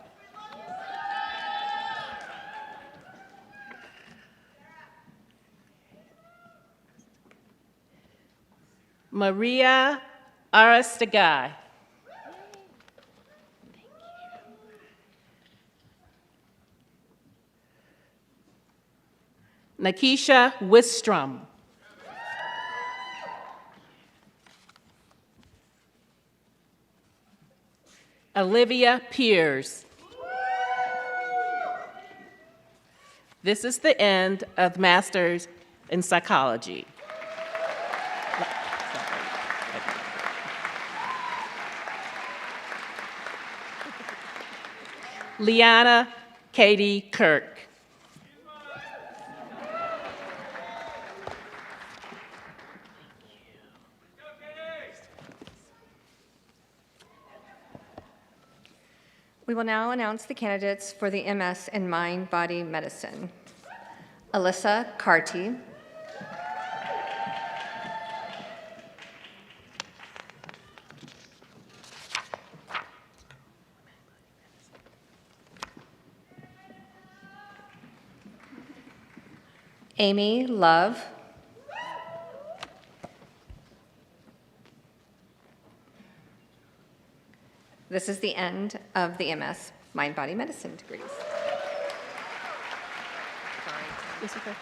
Maria Aristeguy. Nakisha Wistrom. Olivia Piers. This is the end of Masters in Psychology. Liana Katie Kirk. We will now announce the candidates for the MS in Mind-Body Medicine. Alyssa Carty. Amy Love. This is the end of the MS Mind-Body Medicine degrees. It's okay.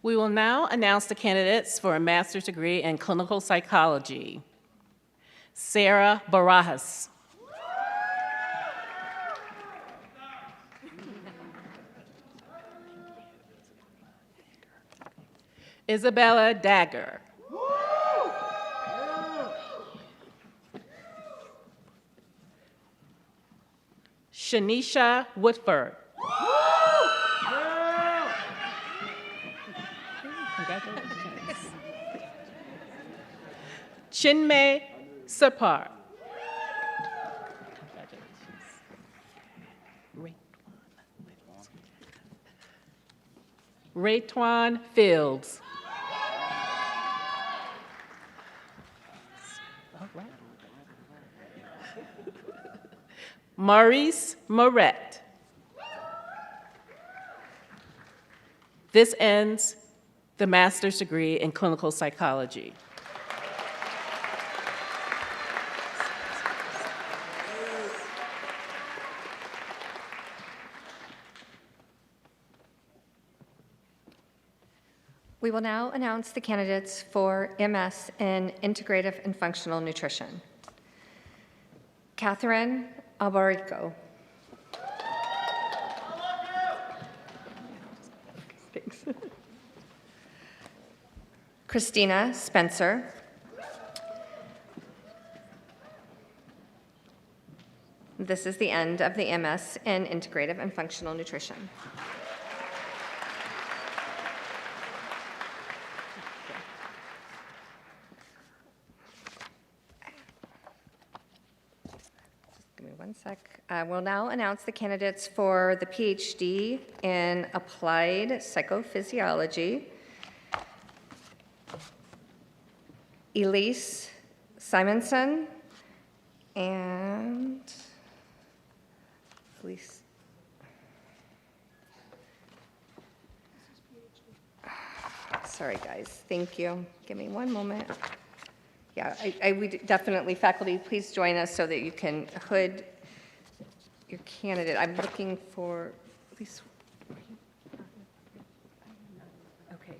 We will now announce the candidates for a master's degree in clinical psychology. Sarah Barajas. Isabella Dagger. Shanisha Woodford. Congratulations. Chinmay Sapar. Raytwan Fields. Maurice Moret. This ends the master's degree in clinical psychology. We will now announce the candidates for MS in Integrative and Functional Nutrition. Catherine Albarico. Thanks. Christina Spencer. This is the end of the MS in Integrative and Functional Nutrition. Give me one sec. We'll now announce the candidates for the PhD in Applied Psychophysiology. Elise Simonson and Elise. Sorry, guys. Thank you. Give me one moment. Yeah, I would definitely, faculty, please join us so that you can hood your candidate. I'm looking for Please. Okay.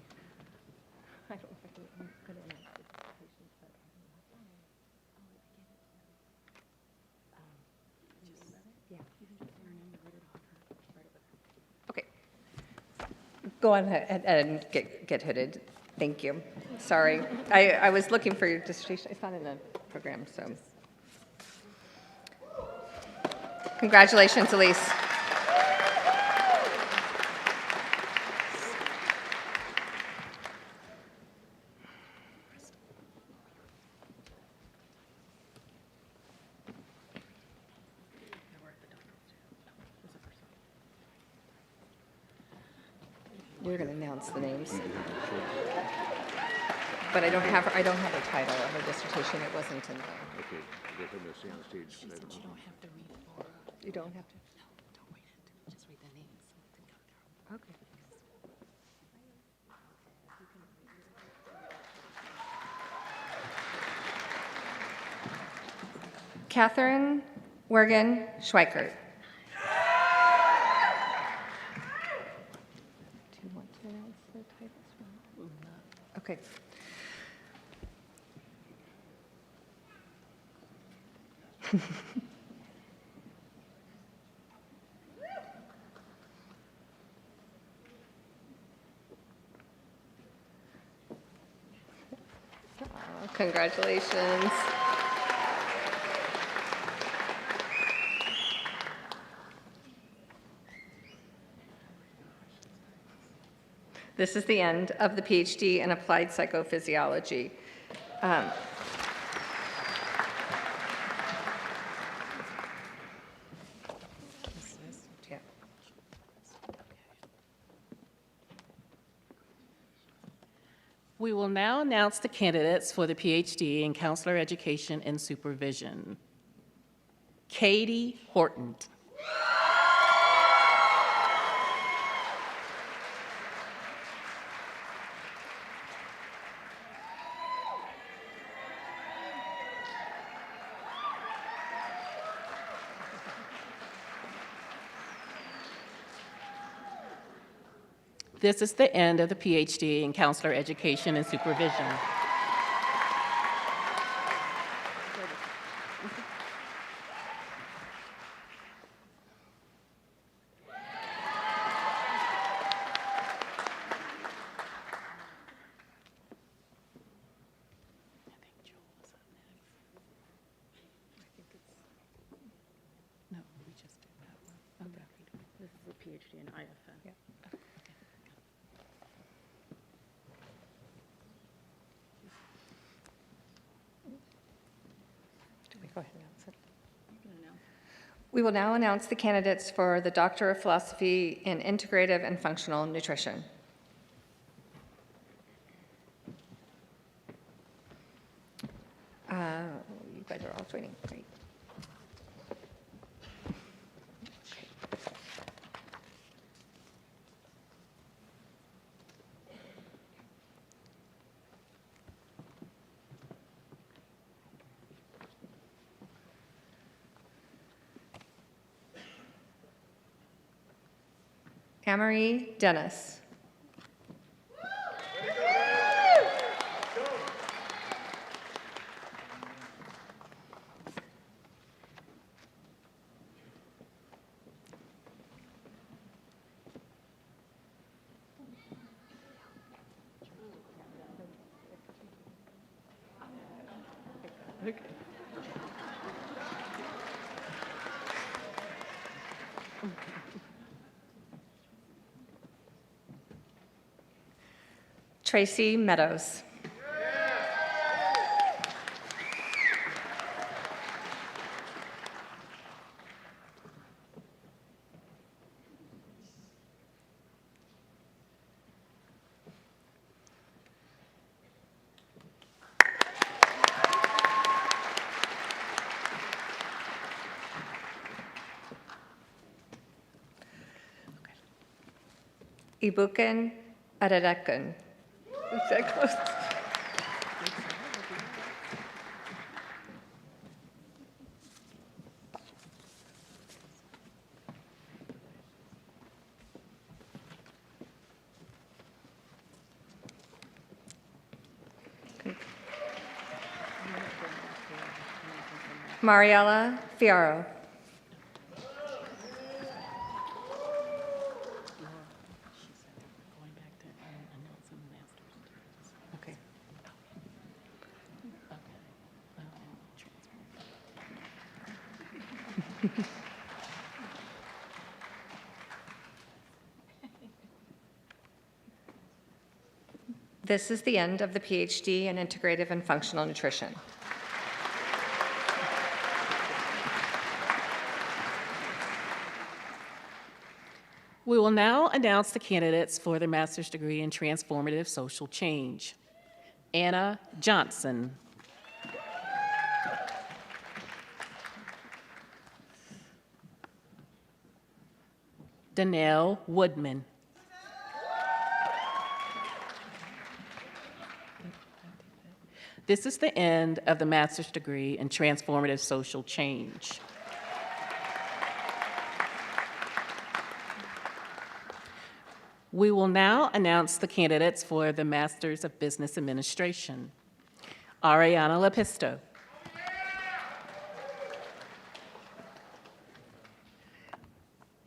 I don't know if I can, I'm going to announce the dissertation, but okay. Go on ahead and get hooded. Thank you. Sorry. I was looking for your dissertation. It's not in the program, so. Congratulations, Elise. You're going to announce the names. But I don't have a title of her dissertation. It wasn't in the. Okay, you got to see on the stage. She said you don't have to read it for her. You don't have to? No, don't read it. Just read the names. Okay. Catherine Wergen Schweikert. Do you want to announce the titles? Okay. Oh, congratulations. This is the end of the PhD in Applied Psychophysiology. Yeah. We will now announce the candidates for the PhD in Counselor Education and Supervision. Katie Horton. This is the end of the PhD in Counselor Education and Supervision. No, we just did that one. Okay. This is a PhD in IFN. Yeah. Go ahead and announce it. We will now announce the candidates for the Doctor of Philosophy in Integrative and Functional Nutrition. You guys are all joining. Great. Amory Dennis. Tracy Meadows. Ibuken Aradekun. Is that close? Mariela Fiaro. Okay. This is the end of the PhD in Integrative and Functional Nutrition. We will now announce the candidates for the master's degree in transformative social change. Anna Johnson. Danelle Woodman. This is the end of the master's degree in transformative social change. We will now announce the candidates for the Masters of Business Administration. Ariana Lapisto.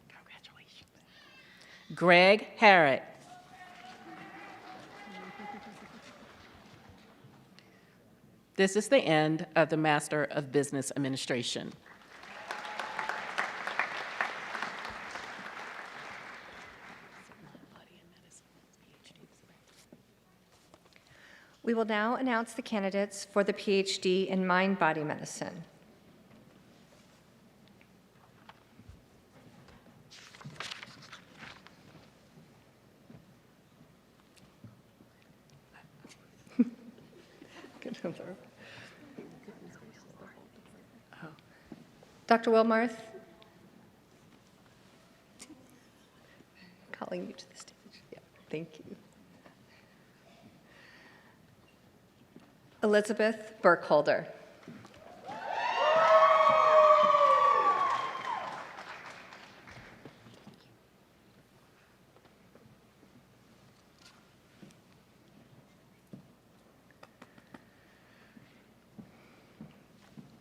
Congratulations. Greg Harrod. This is the end of the Master of Business Administration. We will now announce the candidates for the PhD in Mind-Body Medicine. Dr. Wilmarth? Calling you to the stage. Yeah, thank you. Elizabeth Burkholder.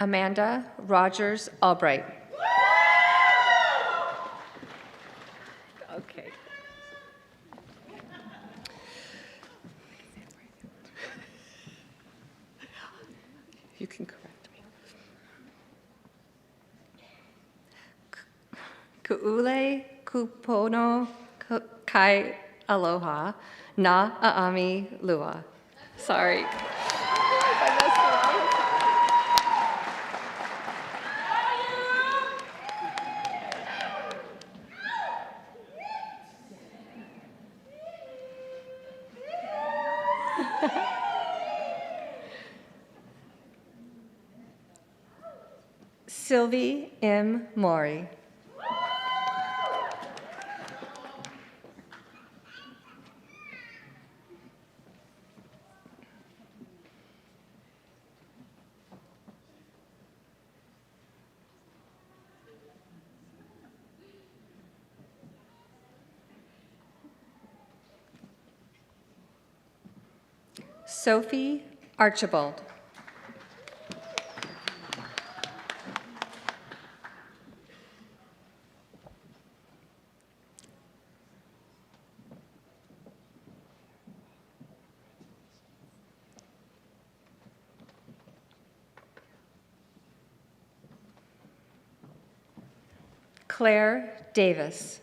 Amanda Rogers Albright. Okay. You can correct me. Ku'ule kupono kai aloha na aami lua. Sorry. Sylvie M. Maury. Sophie Archibald. Claire Davis.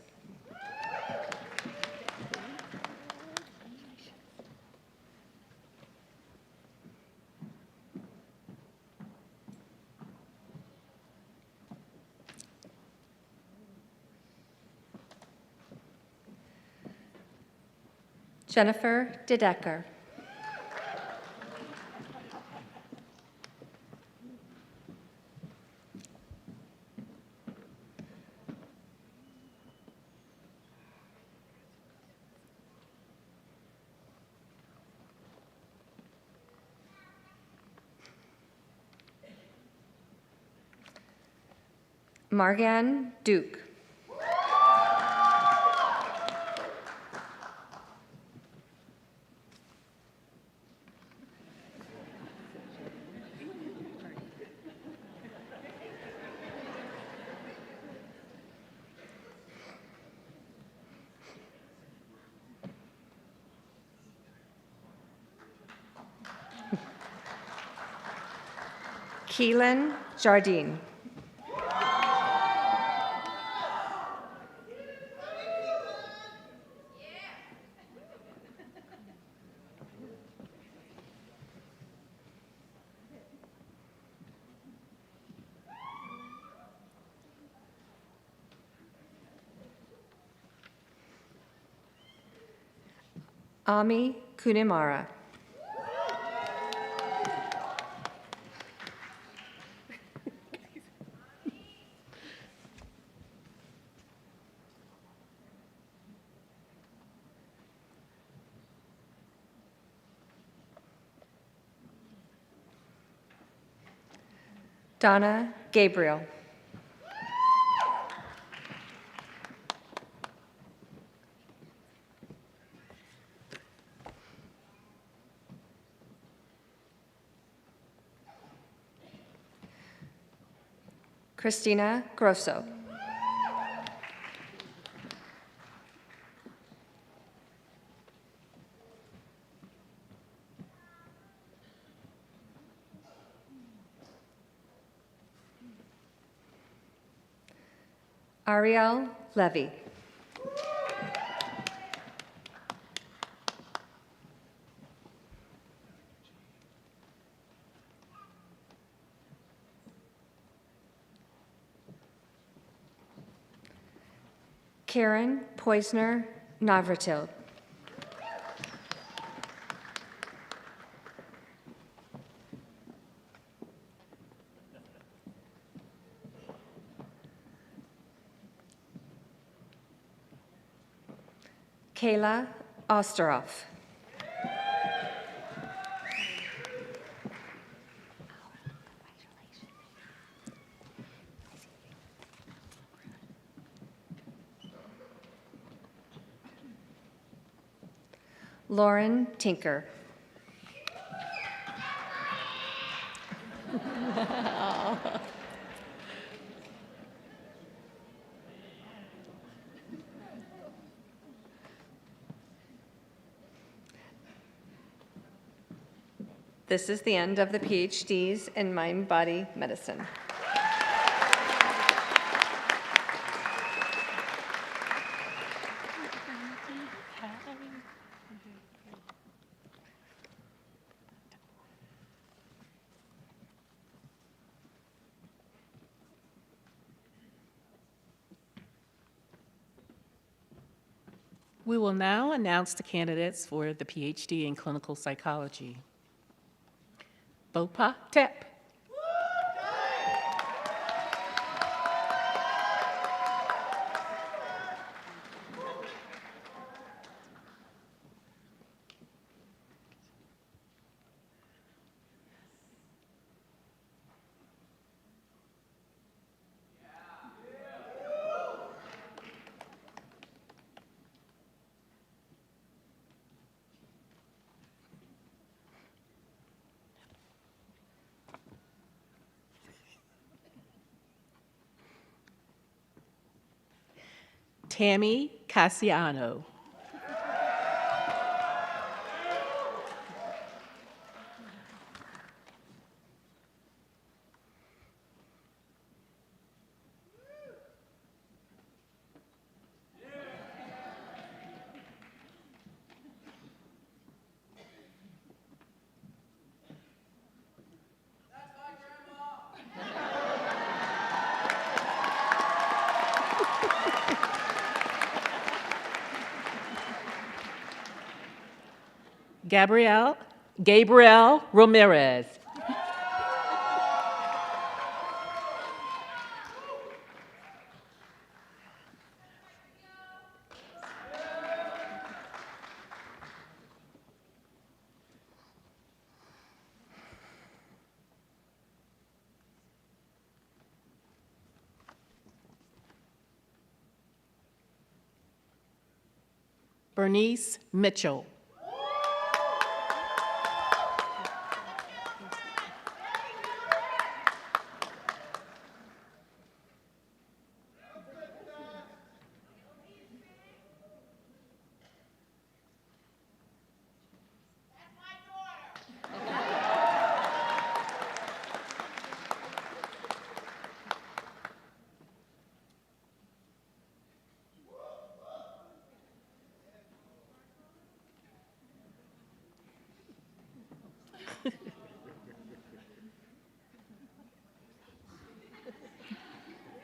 Jennifer DeDecker. Margan Duke. Keelan Jardine. Ami Kunimara. Donna Gabriel. Christina Grosso. Ariel Levy. Karen Poisner Navratil. Kayla Osteroff. Lauren Tinker. This is the end of the PhDs in mind-body medicine. We will now announce the candidates for the PhD in clinical psychology. Bopa Tep. Tammy Cassiano. Gabriel Ramirez. Bernice Mitchell.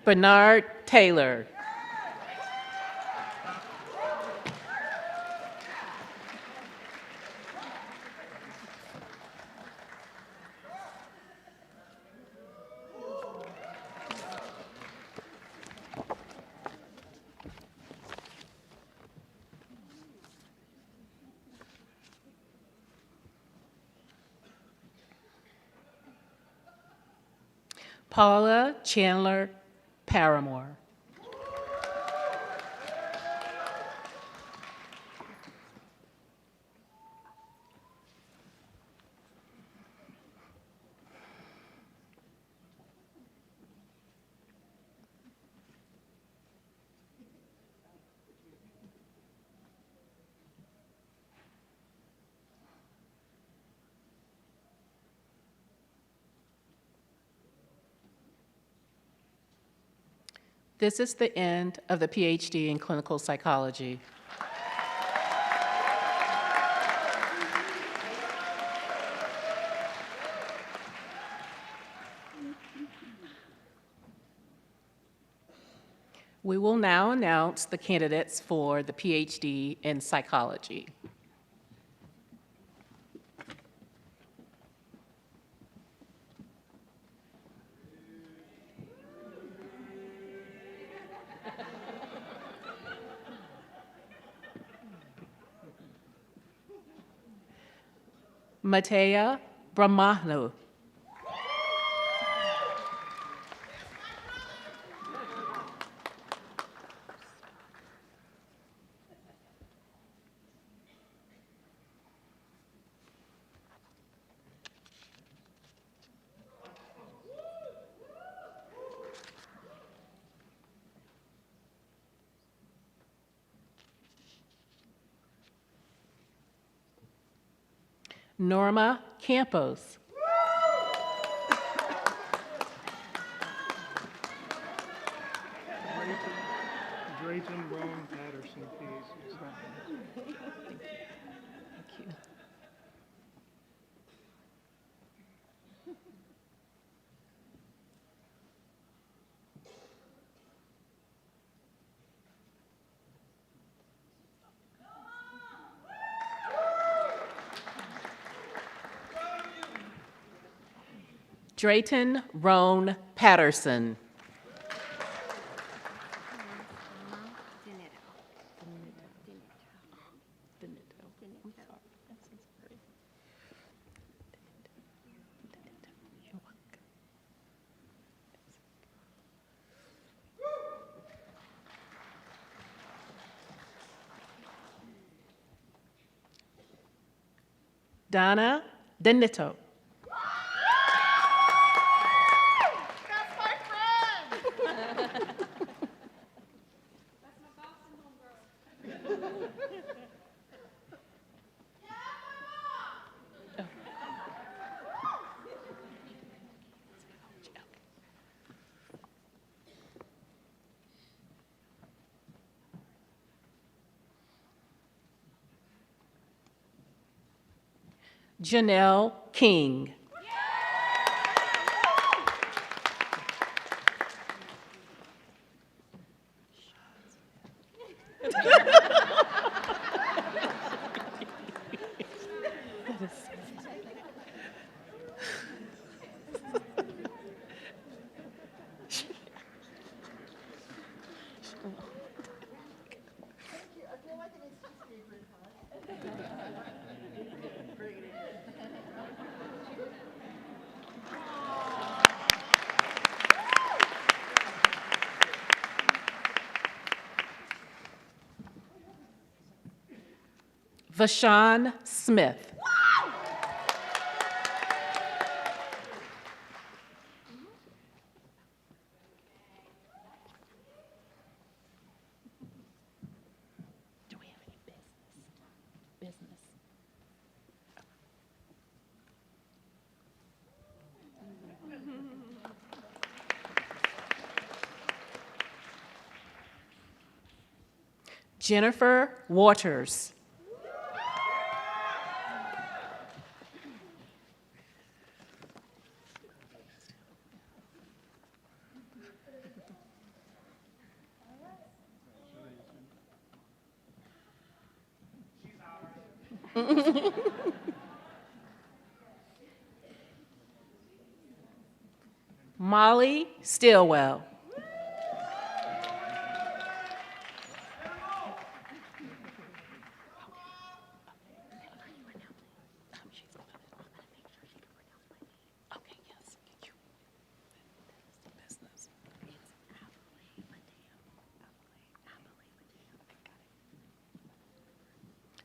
Bernard Taylor. Paula Chandler Paramore. This is the end of the PhD in clinical psychology. We will now announce the candidates for the PhD in psychology. Matea Brahmanu. Norma Campos. Drayton Rowan Patterson, please. Thank you. Drayton Roan Patterson. Donna Denito. Janelle King. Vashawn Smith. Do we have any business? Jennifer Waters. Molly Stillwell.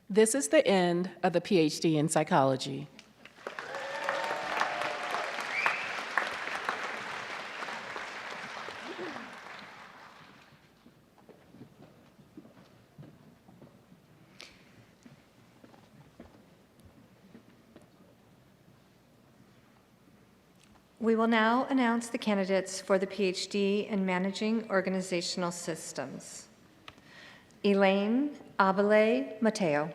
This is the end of the PhD in psychology. We will now announce the candidates for the PhD in Managing Organizational Systems. Elaine Abele Mateo.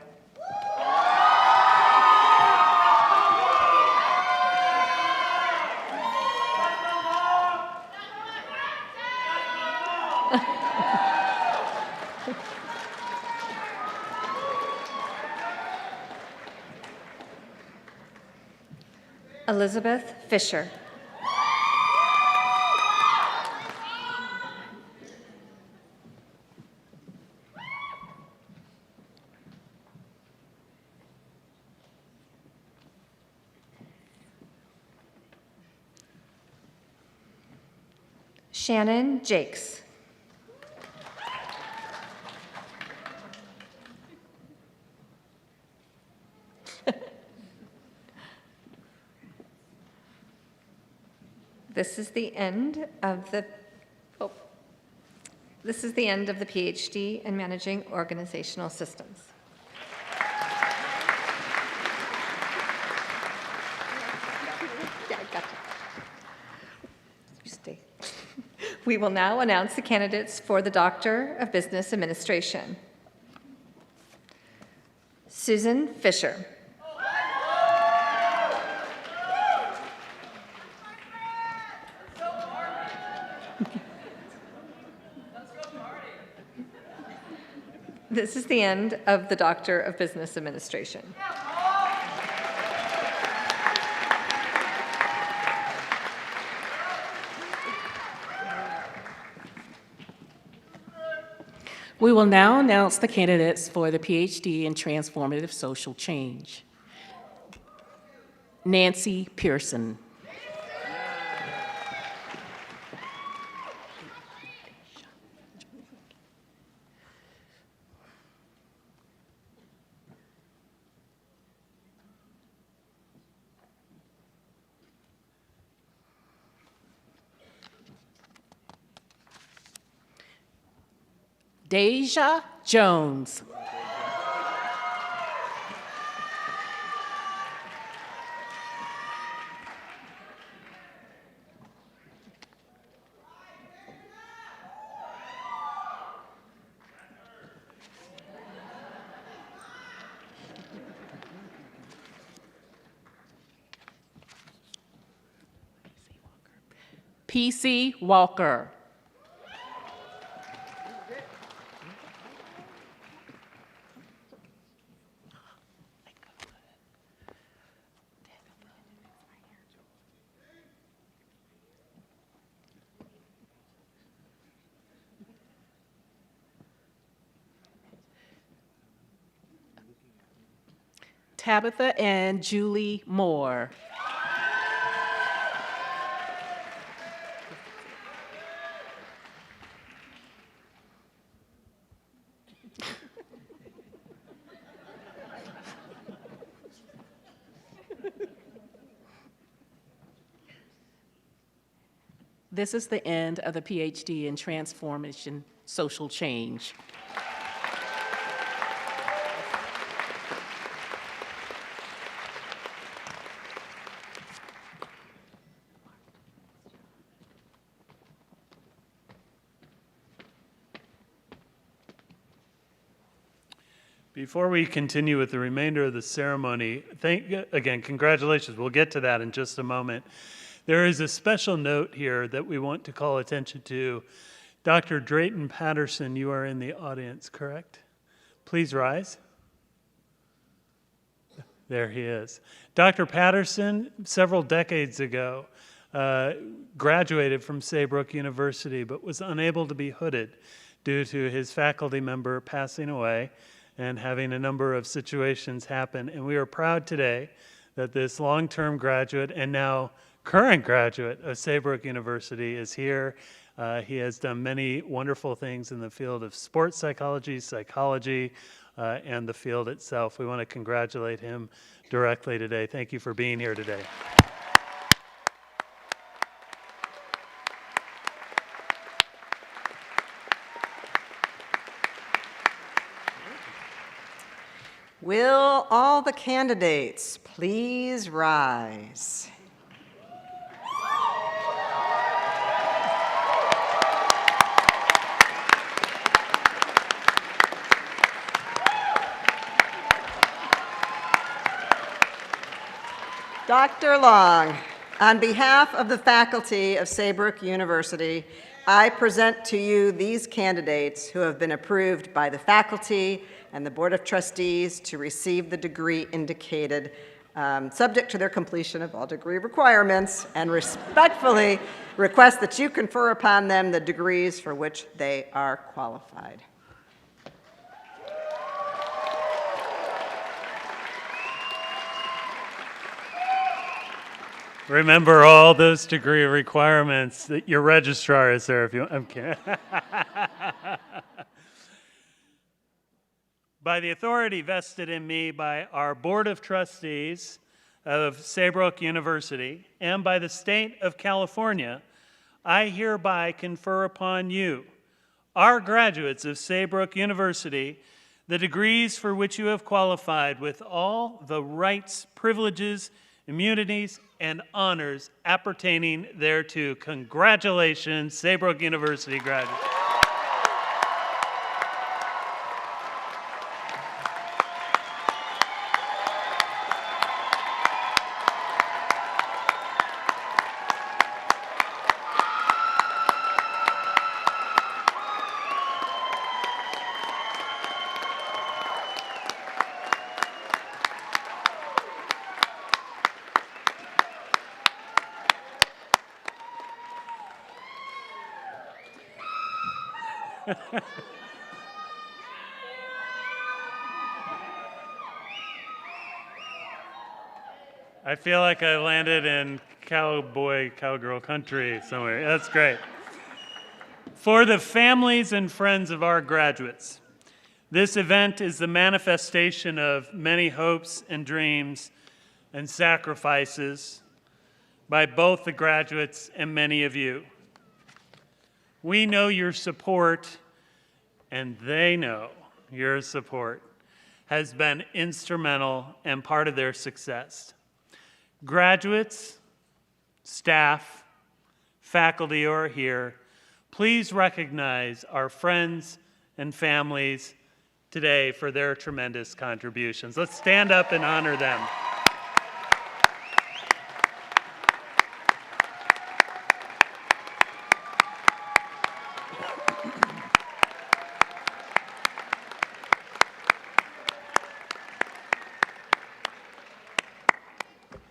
Elizabeth Fisher. Shannon Jakes. This is the end of the PhD in Managing Organizational Systems. Yeah, I got you. Stay. We will now announce the candidates for the Doctor of Business Administration. Susan Fisher. This is the end of the Doctor of Business Administration. We will now announce the candidates for the PhD in Transformative Social Change. Nancy Pearson. Deja Jones. P.C. Walker. Tabitha and Julie Moore. This is the end of the PhD in Transformation Social Change. Before we continue with the remainder of the ceremony, again, congratulations. We'll get to that in just a moment. There is a special note here that we want to call attention to. Dr. Drayton Patterson, you are in the audience, correct? Please rise. There he is. Dr. Patterson, several decades ago, graduated from Saybrook University, but was unable to be hooded due to his faculty member passing away and having a number of situations happen. And we are proud today that this long-term graduate and now current graduate of Saybrook University is here. He has done many wonderful things in the field of sports psychology, psychology, and the field itself. We want to congratulate him directly today. Thank you for being here today. Will all the candidates please rise? Dr. Long, on behalf of the faculty of Saybrook University, I present to you these candidates who have been approved by the faculty and the Board of Trustees to receive the degree indicated, subject to their completion of all degree requirements, and respectfully request that you confer upon them the degrees for which they are qualified. Remember all those degree requirements. That your registrar is there if you. I'm kidding. By the authority vested in me by our Board of Trustees of Saybrook University and by the state of California, I hereby confer upon you, our graduates of Saybrook University, the degrees for which you have qualified with all the rights, privileges, immunities, and honors appertaining thereto. Congratulations, Saybrook University graduates. I feel like I landed in cowboy, cowgirl country somewhere. That's great. For the families and friends of our graduates, this event is the manifestation of many hopes and dreams and sacrifices by both the graduates and many of you. We know your support, and they know your support has been instrumental and part of their success. Graduates, staff, faculty who are here, please recognize our friends and families today for their tremendous contributions. Let's stand up and honor them.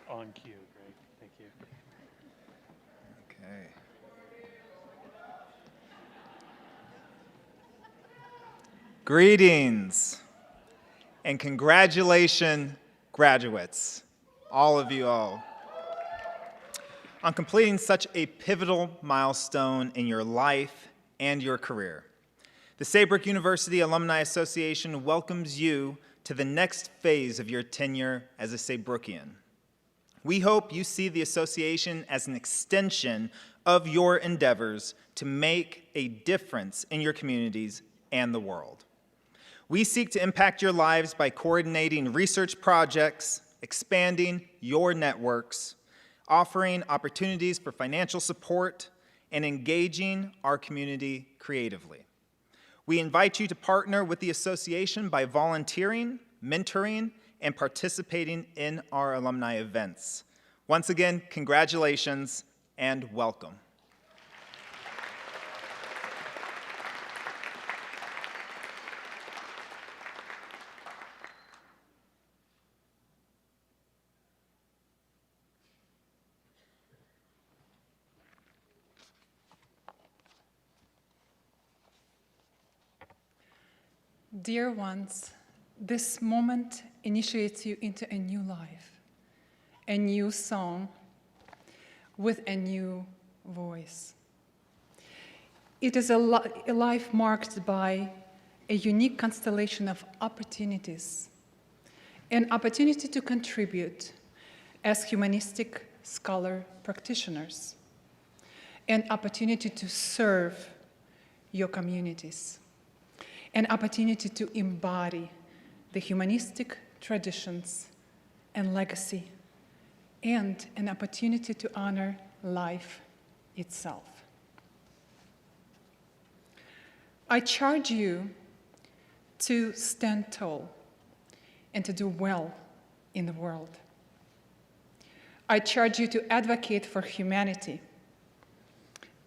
On cue, great, thank you. Okay. Greetings and congratulations, graduates, all of you all, on completing such a pivotal milestone in your life and your career. The Saybrook University Alumni Association welcomes you to the next phase of your tenure as a Saybrookian. We hope you see the association as an extension of your endeavors to make a difference in your communities and the world. We seek to impact your lives by coordinating research projects, expanding your networks, offering opportunities for financial support, and engaging our community creatively. We invite you to partner with the association by volunteering, mentoring, and participating in our alumni events. Once again, congratulations and welcome. Dear ones, this moment initiates you into a new life, a new song with a new voice. It is a life marked by a unique constellation of opportunities, an opportunity to contribute as humanistic scholar practitioners, an opportunity to serve your communities, an opportunity to embody the humanistic traditions and legacy, and an opportunity to honor life itself. I charge you to stand tall and to do well in the world. I charge you to advocate for humanity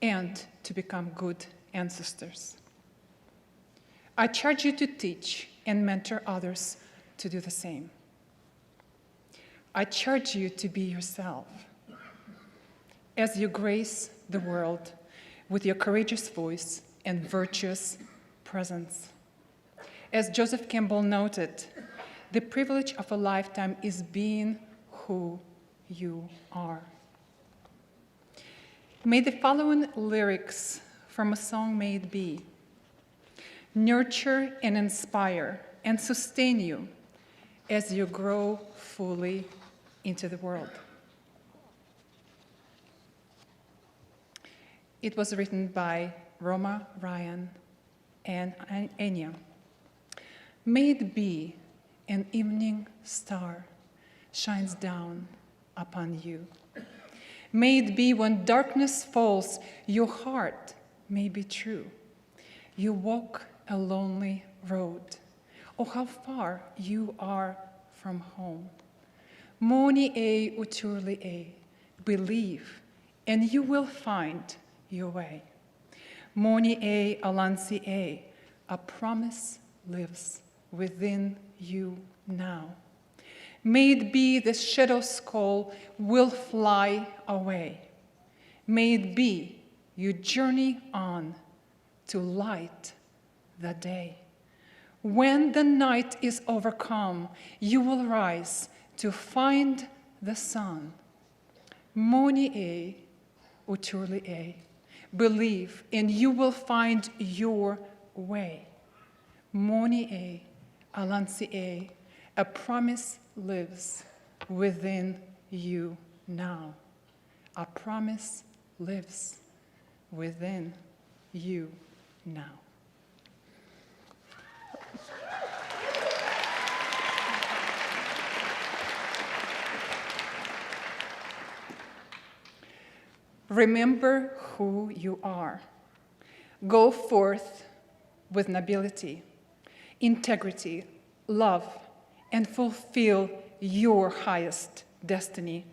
and to become good ancestors. I charge you to teach and mentor others to do the same. I charge you to be yourself as you grace the world with your courageous voice and virtuous presence. As Joseph Campbell noted, the privilege of a lifetime is being who you are. May the following lyrics from a song made be nurture and inspire and sustain you as you grow fully into the world. It was written by Roma, Ryan, and Enya. May it be an evening star shines down upon you. May it be when darkness falls, your heart may be true. You walk a lonely road. Oh, how far you are from home. Moni e uturli e, believe, and you will find your way. Moni e alansi e, a promise lives within you now. May it be the shadow's call will fly away. May it be you journey on to light the day. When the night is overcome, you will rise to find the sun. Moni e uturli e, believe and you will find your way. Moni e alansi e, a promise lives within you now. A promise lives within you now. Remember who you are. Go forth with nobility, integrity, love, and fulfill your highest destiny.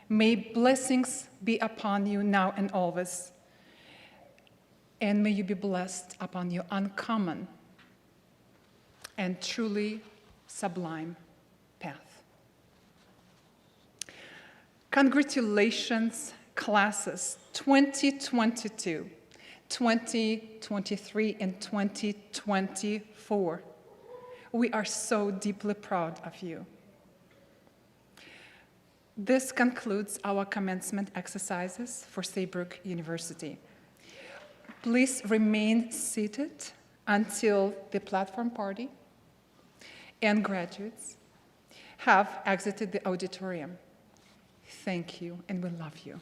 May blessings be upon you now and always, and may you be blessed upon your uncommon and truly sublime path. Congratulations, classes 2022, 2023, and 2024. We are so deeply proud of you. This concludes our commencement exercises for Saybrook University. Please remain seated until the platform party and graduates have exited the auditorium. Thank you, and we love you.